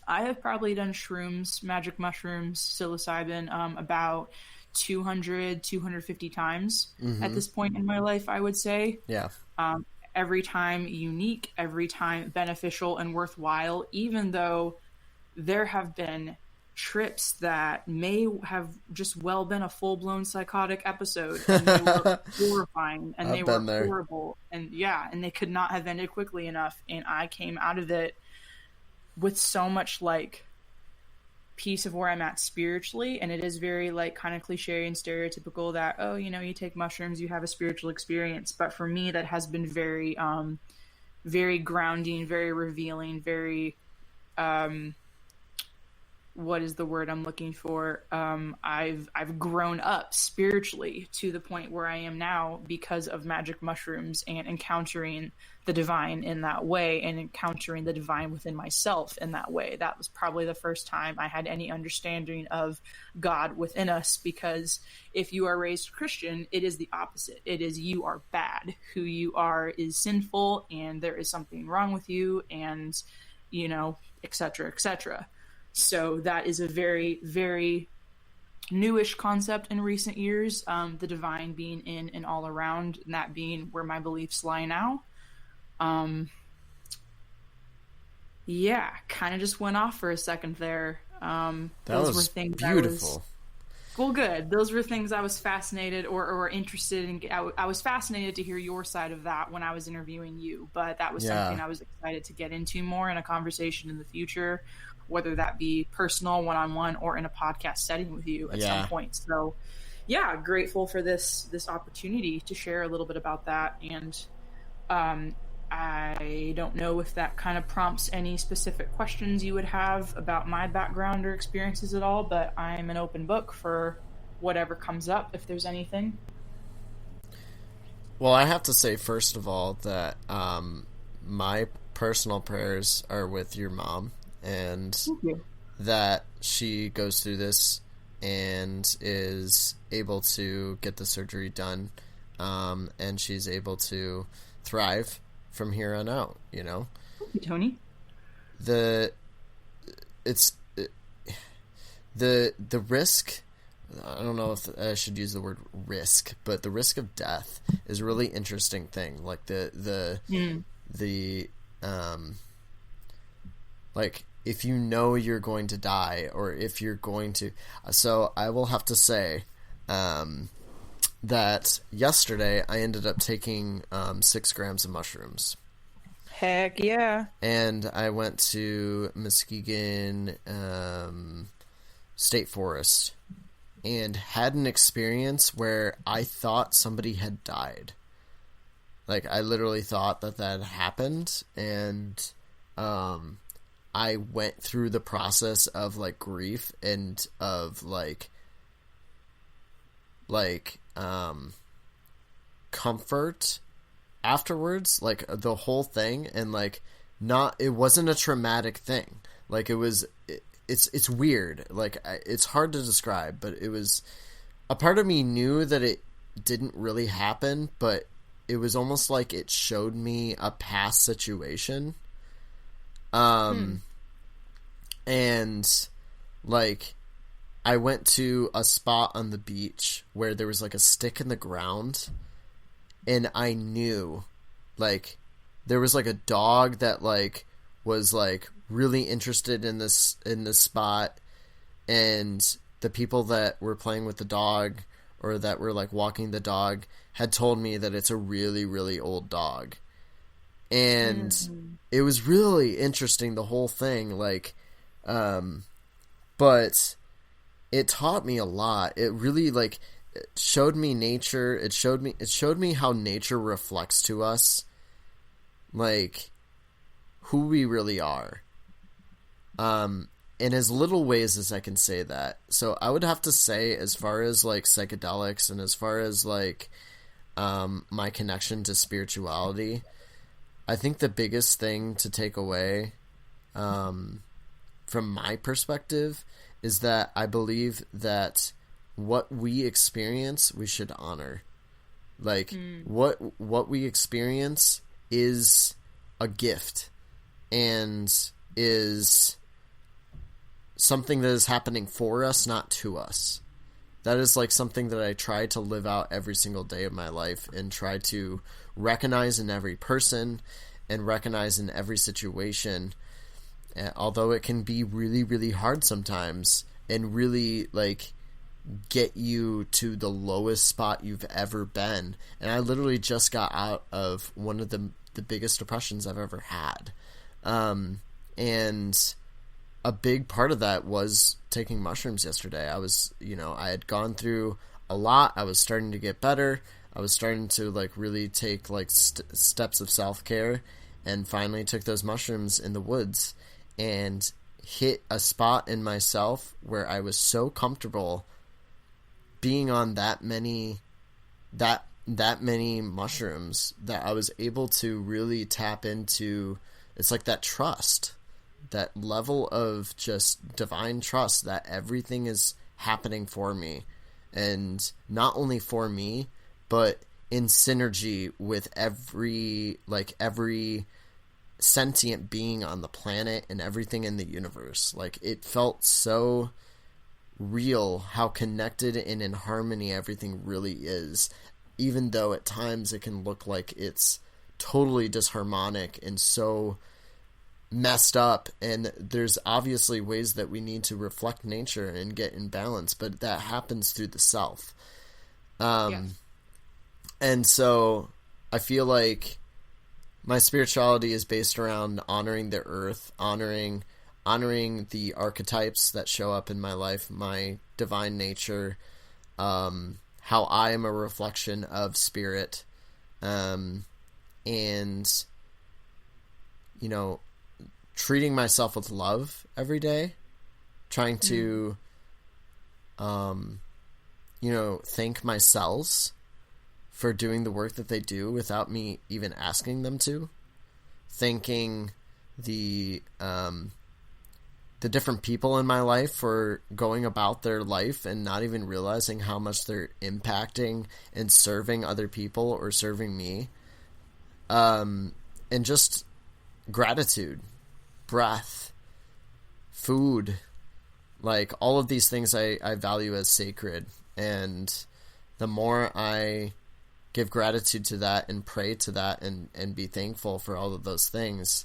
I have probably done shrooms, magic mushrooms, psilocybin about 250 times at this point in my life, I would say. Yeah. Every time unique, every time beneficial and worthwhile, even though there have been trips that may have just well been a full-blown psychotic episode, and they were horrifying, and they were horrible, and and they could not have ended quickly enough, and I came out of it with so much like piece of where I'm at spiritually. And it is very like kind of cliche and stereotypical that, oh, you take mushrooms, you have a spiritual experience. But for me, that has been very, very grounding, very revealing, very, what is the word I'm looking for? I've grown up spiritually to the point where I am now because of magic mushrooms and encountering the divine in that way, and encountering the divine within myself in that way. That was probably the first time I had any understanding of God within us, because if you are raised Christian, it is the opposite. It is you are bad. Who you are is sinful, and there is something wrong with you, and, et cetera, et cetera. So that is a very, very newish concept in recent years, the divine being in and all around, and that being where my beliefs lie now. Yeah, kind of just went off for a second there. That Those were was things I was beautiful. well, good. Those were things I was fascinated or interested in. I was fascinated to hear your side of that when I was interviewing you, but that was something Yeah, I was excited to get into more in a conversation in the future, whether that be personal, one on one, or in a podcast setting with you at some yeah. point. So, yeah, grateful for this opportunity to share a little bit about that. And um, I don't know if that kind of prompts any specific questions you would have about my background or experiences at all, but I'm an open book for whatever comes up if there's anything. Well, I have to say first of all that my personal prayers are with your mom, and Thank you. that she goes through this and is able to get the surgery done, and she's able to thrive from here on out. Thank you, Tony. The it's the risk. I don't know if I should use the word risk, but the risk of death is a really interesting thing. Like Mm. the like if you know you're going to die, or if you're going to. So I will have to say that yesterday I ended up taking 6 grams of mushrooms. Heck yeah. And I went to Muskegon State Forest and had an experience where I thought somebody had died. Like, I literally thought that that happened, and I went through the process of, like, grief and of, like, comfort afterwards, like, the whole thing, and, like, not, it wasn't a traumatic thing. Like, it's weird. Like, it's hard to describe, but it was, a part of me knew that it didn't really happen, but it was almost like it showed me a past situation. And, like, I went to a spot on the beach where there was, like, a stick in the ground, and I knew, like, there was, like, a dog that, like, was, like, really interested in this spot, and the people that were playing with the dog, or that were, like, walking the dog, had told me that it's a really, really old dog. And it was really interesting, the whole thing, like, but it taught me a lot. It really, like, it showed me nature. It showed me how nature reflects to us, like, who we really are. In as little ways as I can say that. So I would have to say, as far as, like, psychedelics, and as far as, like, my connection to spirituality, I think the biggest thing to take away, from my perspective, is that I believe that what we experience, we should honor. Like, what we experience is a gift, and is something that is happening for us, not to us. That is, like, something that I try to live out every single day of my life, and try to recognize in every person, and recognize in every situation, although it can be really, really hard sometimes, and really, like, get you to the lowest spot you've ever been. And I literally just got out of one of the biggest depressions I've ever had. And a big part of that was taking mushrooms yesterday. I had gone through a lot. I was starting to get better. I was starting to, like, really take, like, steps of self-care, and finally took those mushrooms in the woods and hit a spot in myself where I was so comfortable being on that many mushrooms, that I was able to really tap into, it's like that trust, that level of just divine trust that everything is happening for me, and not only for me, but in synergy with every sentient being on the planet and everything in the universe. Like, it felt so real how connected and in harmony everything really is, even though at times it can look like it's totally disharmonic and so messed up, and there's obviously ways that we need to reflect nature and get in balance, but that happens through the self. Yes. And so I feel like my spirituality is based around honoring the earth, honoring the archetypes that show up in my life, my divine nature, how I am a reflection of spirit, and, you know, treating myself with love every day, trying to, you know, thank my cells for doing the work that they do without me even asking them to, thanking the different people in my life for going about their life and not even realizing how much they're impacting and serving other people or serving me. And just gratitude, breath, food, like all of these things I value as sacred. And the more I give gratitude to that and pray to that and be thankful for all of those things,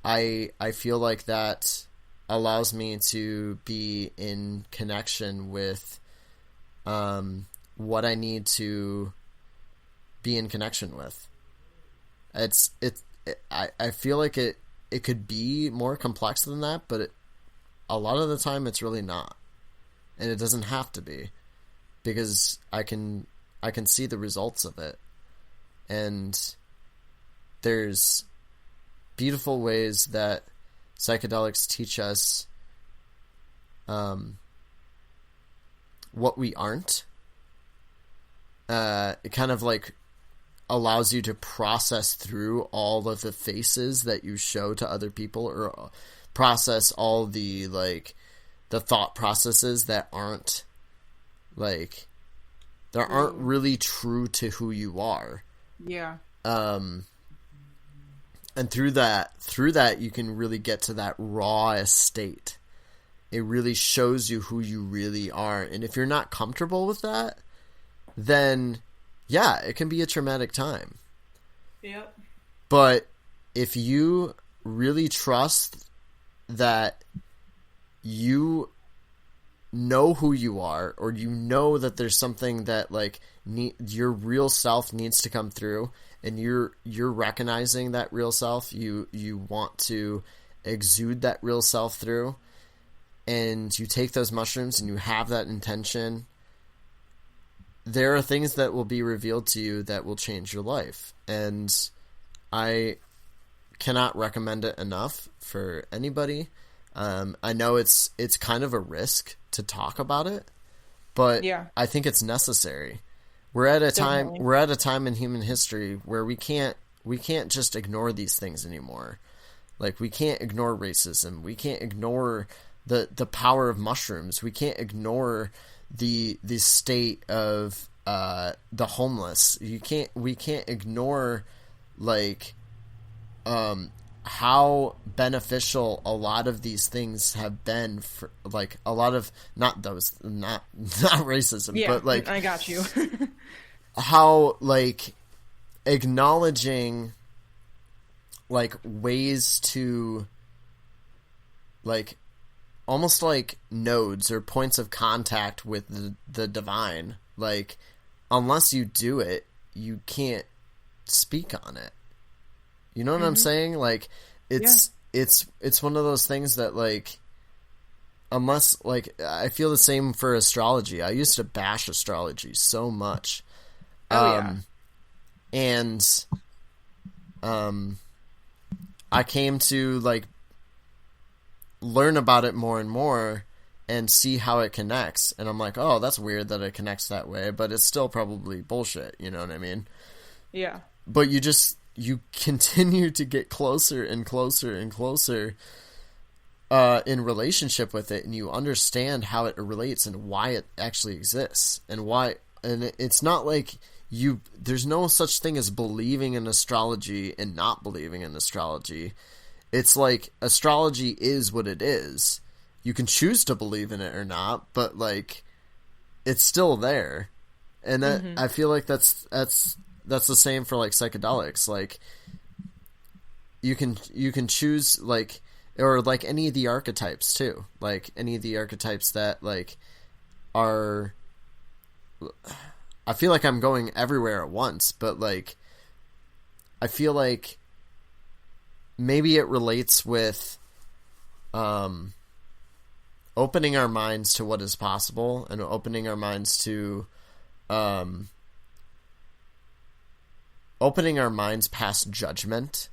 I feel like that allows me to be in connection with what I need to be in connection with. I feel like it could be more complex than that, but a lot of the time it's really not, and it doesn't have to be, because I can see the results of it, and there's beautiful ways that psychedelics teach us what we aren't. It kind of like allows you to process through all of the faces that you show to other people, or process all the like the thought processes that aren't like that aren't really true to who you are. Yeah. And through that you can really get to that rawest state. It really shows you who you really are. And if you're not comfortable with that, then yeah, it can be a traumatic time. Yep. But if you really trust that you know who you are, or you know that there's something that like your real self needs to come through, and you're recognizing that real self, you want to exude that real self through, and you take those mushrooms and you have that intention, there are things that will be revealed to you that will change your life. And I cannot recommend it enough for anybody. I know it's kind of a risk to talk about it, but yeah. I think it's necessary. We're at a time in human history where we can't just ignore these things anymore. Like, we can't ignore racism. We can't ignore the power of mushrooms. We can't ignore the state of the homeless. We can't ignore like how beneficial a lot of these things have been for, like, a lot of not racism, but like, I got you. how like acknowledging like ways to like almost like nodes or points of contact with the divine. Like, unless you do it, you can't speak on it. You know what I'm saying? Like, it's one of those things that like, unless like, I feel the same for astrology. I used to bash astrology so much. And I came to like learn about it more and more and see how it connects, and I'm like, oh, that's weird that it connects that way, but it's still probably bullshit, you know what I mean? Yeah. But you continue to get closer and closer and closer in relationship with it, and you understand how it relates and why it actually exists, and it's not like there's no such thing as believing in astrology and not believing in astrology. It's like, astrology is what it is. You can choose to believe in it or not, but like, it's still there. And that, I feel like that's the same for like psychedelics. Like, you can choose like, or like any of the archetypes too, like any of the archetypes that like are, I feel like I'm going everywhere at once, but like I feel like maybe it relates with opening our minds to what is possible and opening our minds to opening our minds past judgment.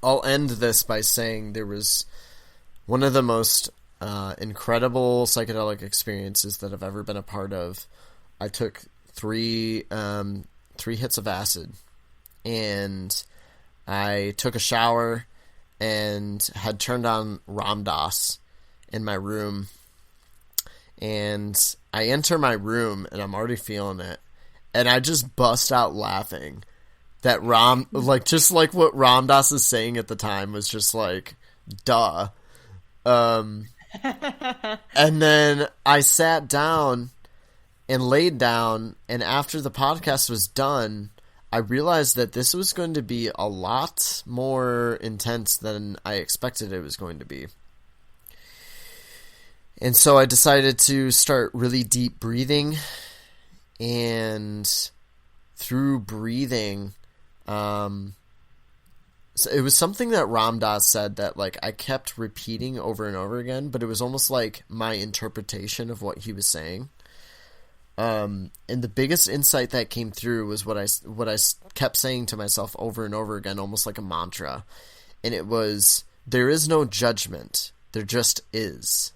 I'll end this by saying there was one of the most incredible psychedelic experiences that I've ever been a part of. I took three hits of acid, and I took a shower and had turned on Ram Dass in my room, and I enter my room and I'm already feeling it, and I just bust out laughing. That like just like what Ram Dass is saying at the time was just like, duh. And then I sat down and laid down, and after the podcast was done, I realized that this was going to be a lot more intense than I expected it was going to be. And so I decided to start really deep breathing, and through breathing, so it was something that Ram Dass said that like I kept repeating over and over again, but it was almost like my interpretation of what he was saying. And the biggest insight that came through was what I kept saying to myself over and over again, almost like a mantra. And it was, there is no judgment. There just is.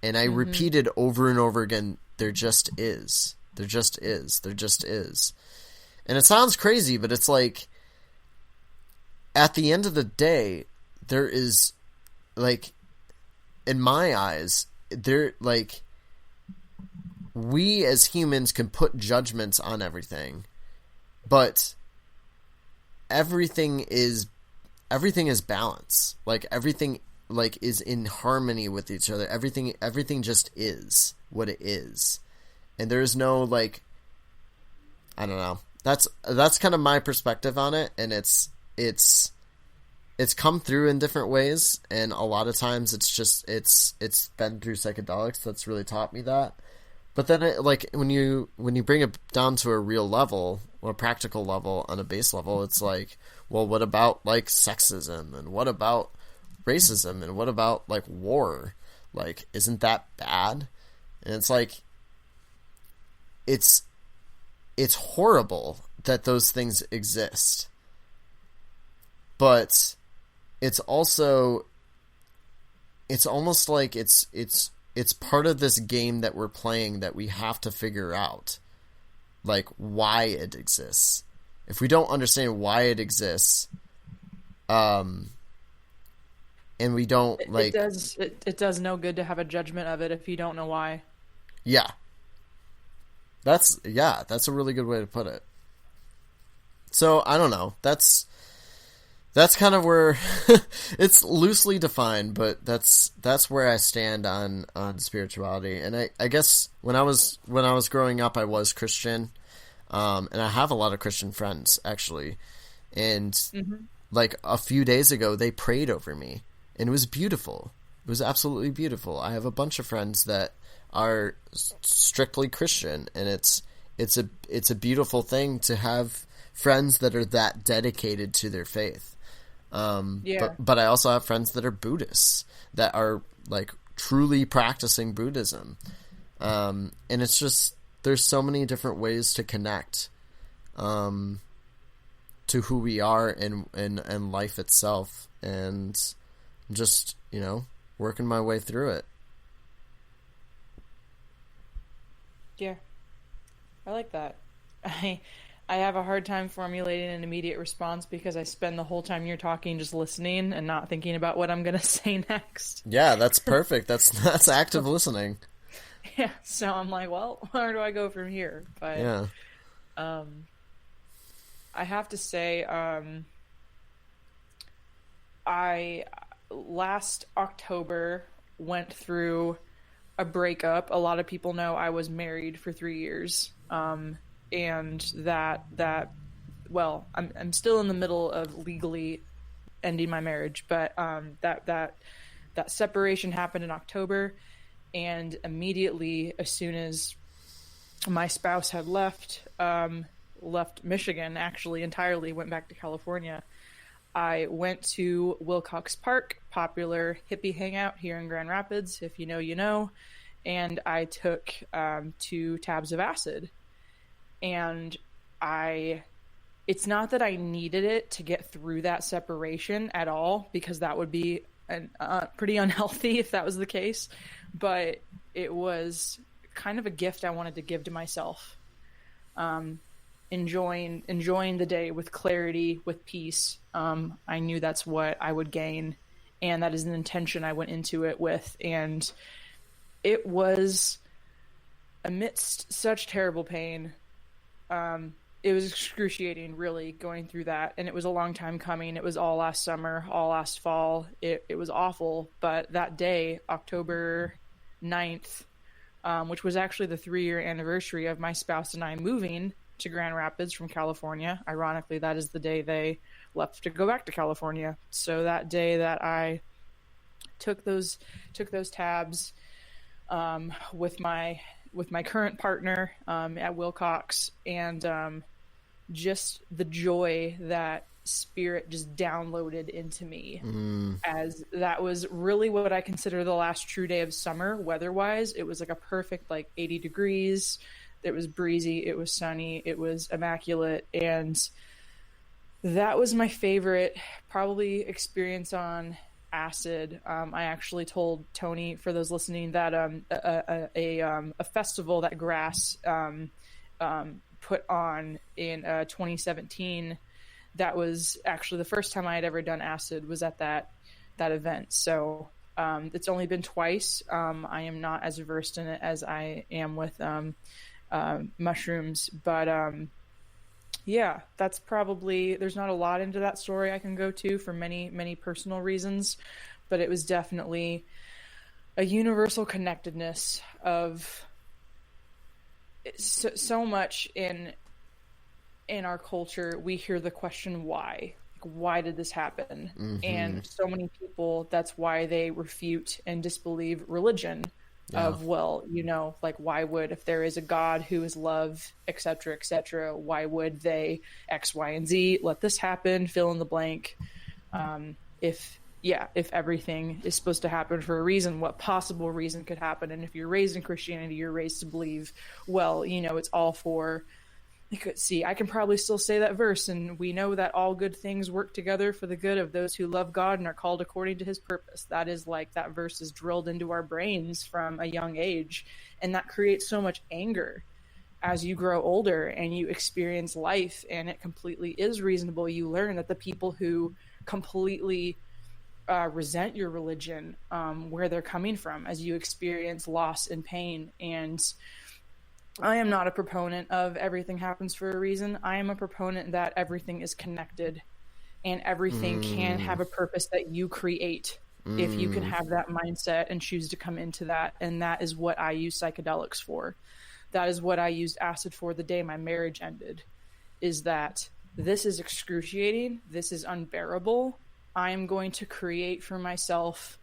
And I repeated over and over again, there just is. There just is. There just is. And it sounds crazy, but it's like, at the end of the day, there is, like, in my eyes, there, like, we as humans can put judgments on everything, but everything is balance. Like, everything, like, is in harmony with each other. Everything just is what it is. And there is no, like, I don't know. That's kind of my perspective on it, and it's come through in different ways, and a lot of times it's been through psychedelics that's really taught me that. But then like when you bring it down to a real level or a practical level on a base level, it's like, well, what about like sexism, and what about racism, and what about like war? Like, isn't that bad? And it's like, it's horrible that those things exist. But it's also, it's almost like it's part of this game that we're playing that we have to figure out, like, why it exists. If we don't understand why it exists, and we don't, like... It does no good to have a judgment of it if you don't know why. Yeah. That's a really good way to put it. So, I don't know. That's kind of where it's loosely defined, but that's where I stand on spirituality. And I guess when I was growing up, I was Christian, and I have a lot of Christian friends actually. And like a few days ago, they prayed over me, and it was beautiful. It was absolutely beautiful. I have a bunch of friends that are strictly Christian, and it's a beautiful thing to have friends that are that dedicated to their faith. But I also have friends that are Buddhists that are like truly practicing Buddhism. And it's just, there's so many different ways to connect, to who we are and life itself, and just, working my way through it. Yeah. I like that. I have a hard time formulating an immediate response because I spend the whole time you're talking just listening and not thinking about what I'm going to say next. Yeah, that's perfect. That's active listening. Yeah, so I'm like, well, where do I go from here? But yeah. I have to say, I last October went through a breakup. A lot of people know I was married for 3 years. And that I'm still in the middle of legally ending my marriage, but that separation happened in October, and immediately, as soon as my spouse had left Michigan, actually entirely went back to California, I went to Wilcox Park, popular hippie hangout here in Grand Rapids. If you know, you know. And I took 2 tabs of acid. And it's not that I needed it to get through that separation at all, because that would be pretty unhealthy if that was the case. But it was kind of a gift I wanted to give to myself. Enjoying the day with clarity, with peace. I knew that's what I would gain, and that is an intention I went into it with. And it was, amidst such terrible pain, it was excruciating, really, going through that. And it was a long time coming. It was all last summer, all last fall. It was awful. But that day, October 9th, which was actually the 3-year anniversary of my spouse and I moving to Grand Rapids from California. Ironically, that is the day they left to go back to California. So that day that I took those tabs with my current partner at Wilcox, and just the joy that Spirit just downloaded into me, as that was really what I consider the last true day of summer weather-wise. It was like a perfect 80 degrees. It was breezy, it was sunny, it was immaculate, and that was my favorite probably experience on acid. I actually told Tony, for those listening, that a festival that Grass put on in 2017, that was actually the first time I had ever done acid, was at that event. So it's only been twice. I am not as versed in it as I am with mushrooms, but yeah, that's probably, there's not a lot into that story I can go to for many personal reasons, but it was definitely a universal connectedness of so much in our culture. We hear the question why. Why did this happen? Mm-hmm. And so many people, that's why they refute and disbelieve religion. Yeah. Of, well, why would, if there is a God who is love, et cetera, why would they X, Y, and Z let this happen, fill in the blank? If everything is supposed to happen for a reason, what possible reason could happen? And if you're raised in Christianity, you're raised to believe, well, it's all for, I can probably still say that verse, and we know that all good things work together for the good of those who love God and are called according to his purpose. That is that verse is drilled into our brains from a young age, and that creates so much anger as you grow older and you experience life, and it completely is reasonable. You learn that the people who completely resent your religion, where they're coming from, as you experience loss and pain. And I am not a proponent of everything happens for a reason. I am a proponent that everything is connected, and everything can have a purpose that you create if you can have that mindset and choose to come into that. And that is what I use psychedelics for. That is what I used acid for the day my marriage ended, is that this is excruciating. This is unbearable. I am going to create for myself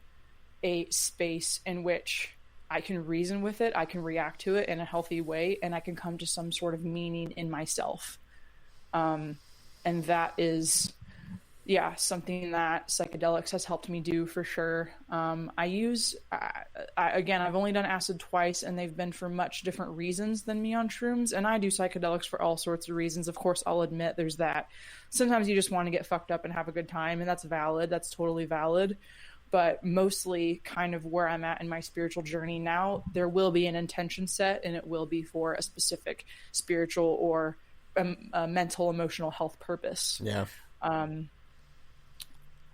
a space in which I can reason with it, I can react to it in a healthy way, and I can come to some sort of meaning in myself. And that is, something that psychedelics has helped me do for sure. Again, I've only done acid twice, and they've been for much different reasons than me on shrooms, and I do psychedelics for all sorts of reasons. Of course, I'll admit there's that. Sometimes you just want to get fucked up and have a good time, and that's valid. That's totally valid. But mostly kind of where I'm at in my spiritual journey now, there will be an intention set, and it will be for a specific spiritual or a mental, emotional health purpose.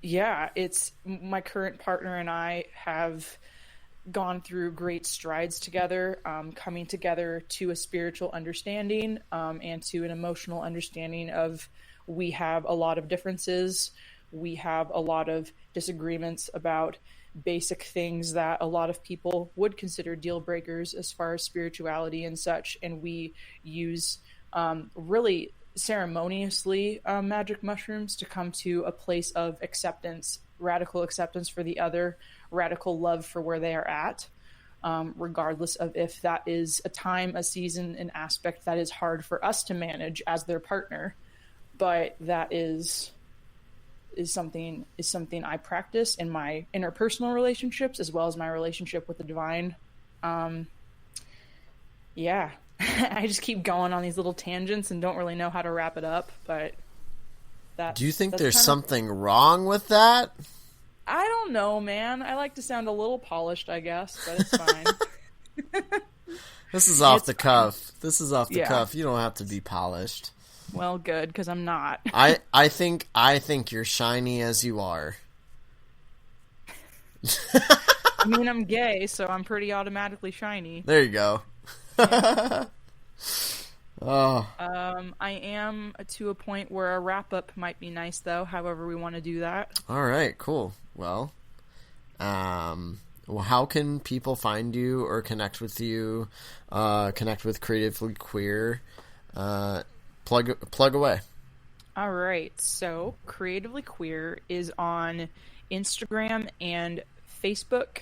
It's my current partner and I have gone through great strides together, coming together to a spiritual understanding, and to an emotional understanding of, we have a lot of differences. We have a lot of disagreements about basic things that a lot of people would consider deal breakers as far as spirituality and such. And we use really ceremoniously magic mushrooms to come to a place of acceptance, radical acceptance for the other, radical love for where they are at, regardless of if that is a time, a season, an aspect that is hard for us to manage as their partner. But that is something I practice in my interpersonal relationships as well as my relationship with the divine. Yeah. I just keep going on these little tangents and don't really know how to wrap it up, but do you think there's something wrong with that? I don't know, man. I like to sound a little polished, I guess, but it's fine. This is off the cuff. This is off the cuff. You don't have to be polished. Well, good, because I'm not. I think you're shiny as you are. I mean, I'm gay, so I'm pretty automatically shiny. There you go. Yeah. Oh. I am to a point where a wrap-up might be nice, though, however we want to do that. All right, cool. Well, how can people find you or connect with you, connect with Creatively Queer? Plug away. All right, so Creatively Queer is on Instagram and Facebook.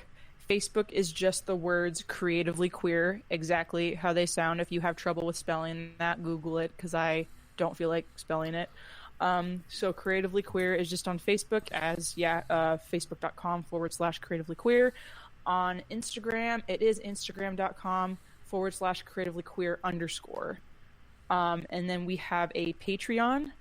Facebook is just the words Creatively Queer, exactly how they sound. If you have trouble with spelling that, Google it, because I don't feel like spelling it. So Creatively Queer is just on Facebook as, facebook.com/Creatively Queer. On Instagram, it is instagram.com/Creatively Queer _. And then we have a Patreon,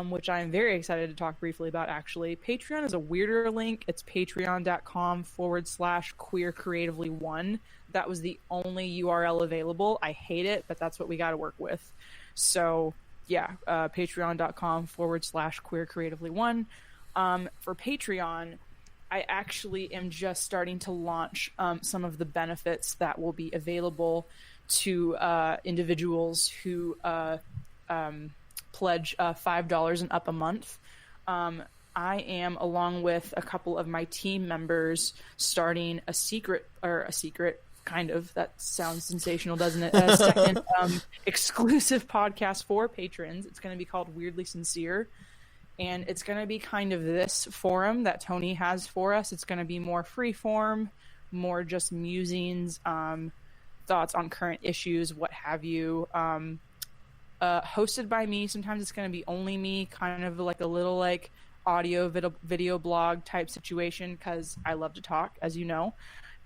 which I'm very excited to talk briefly about, actually. Patreon is a weirder link. It's patreon.com/Queer Creatively One. That was the only URL available. I hate it, but that's what we got to work with. So, patreon.com/Queer Creatively One. For Patreon, I actually am just starting to launch some of the benefits that will be available to individuals who pledge $5 and up a month. I am, along with a couple of my team members, starting a secret, kind of, that sounds sensational, doesn't it? A second exclusive podcast for patrons. It's going to be called Weirdly Sincere. And it's going to be kind of this forum that Tony has for us. It's going to be more free form, more just musings, thoughts on current issues, what have you. Hosted by me. Sometimes it's going to be only me, kind of like a little like audio video blog type situation, because I love to talk, as you know.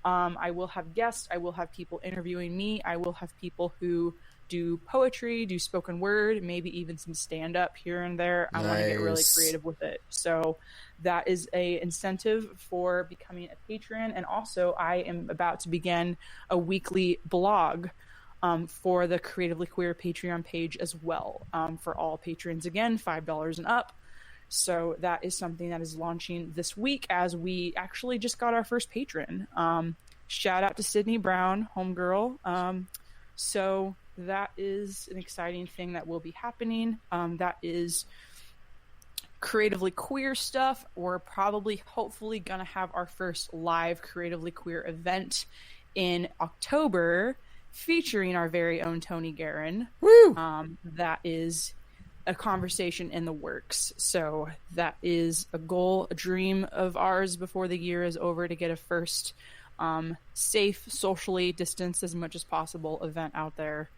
I will have guests. I will have people interviewing me. I will have people who do poetry, do spoken word, maybe even some stand-up here and there. I want to get really creative with it. So that is a incentive for becoming a patron. And also, I am about to begin a weekly blog for the Creatively Queer Patreon page as well, for all patrons. Again, $5 and up. So that is something that is launching this week, as we actually just got our first patron. Shout out to Sydney Brown, homegirl. So that is an exciting thing that will be happening. That is Creatively Queer stuff. We're probably, hopefully, going to have our first live Creatively Queer event in October, featuring our very own Tony Guerin. Woo! That is a conversation in the works. So that is a goal, a dream of ours before the year is over, to get a first safe, socially distanced as much as possible event out there.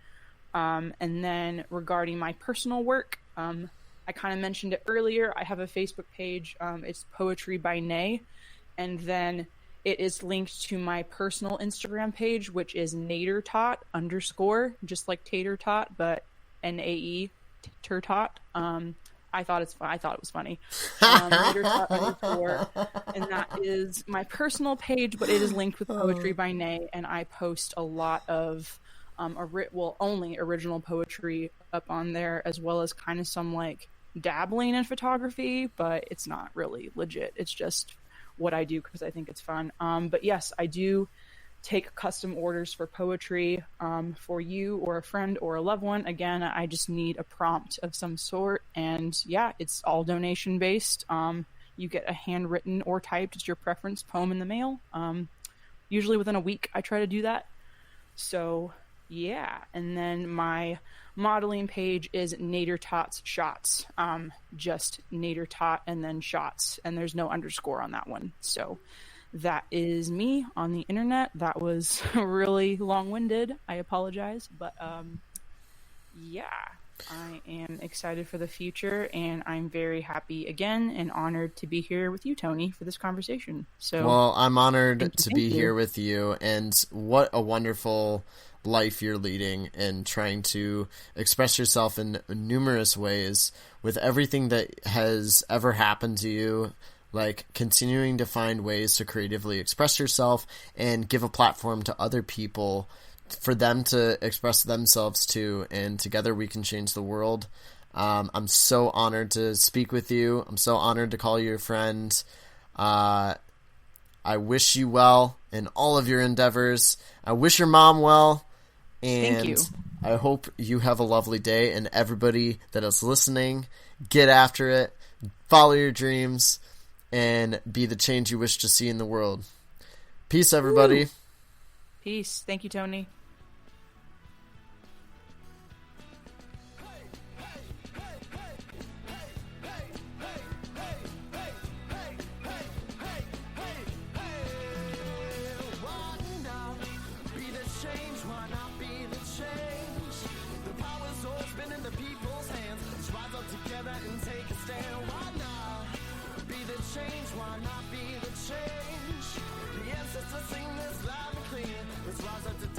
And then regarding my personal work, I kind of mentioned it earlier. I have a Facebook page. It's Poetry by Nae. And then it is linked to my personal Instagram page, which is natertot _, just like tater tot, but NAE turtot. I thought it was funny. Natertot _, and that is my personal page, but it is linked with Poetry by Nae, and I post a lot of only original poetry up on there, as well as kind of some like dabbling in photography, but it's not really legit. It's just what I do because I think it's fun. But yes, I do take custom orders for poetry for you or a friend or a loved one. Again, I just need a prompt of some sort, and yeah, it's all donation based. You get a handwritten or typed, it's your preference, poem in the mail. Usually within a week I try to do that. So Yeah, and then my modeling page is Nader Tots Shots. Just Nader Tot and then Shots, and there's no underscore on that one. So that is me on the internet. That was really long-winded. I apologize, but yeah, I am excited for the future, and I'm very happy again and honored to be here with you, Tony, for this conversation. So, well, I'm honored to be you. here with you, and what a wonderful life you're leading and trying to express yourself in numerous ways with everything that has ever happened to you, like continuing to find ways to creatively express yourself and give a platform to other people for them to express themselves too, and together we can change the world. I'm so honored to speak with you. I'm so honored to call you a friend. I wish you well in all of your endeavors. I wish your mom well. And thank you. I hope you have a lovely day, and everybody that is listening, get after it, follow your dreams, and be the change you wish to see in the world. Peace, everybody. Woo. Peace. Thank you, Tony. Change, why not be the change? The ancestors sing this loud and clear. Let's rise up to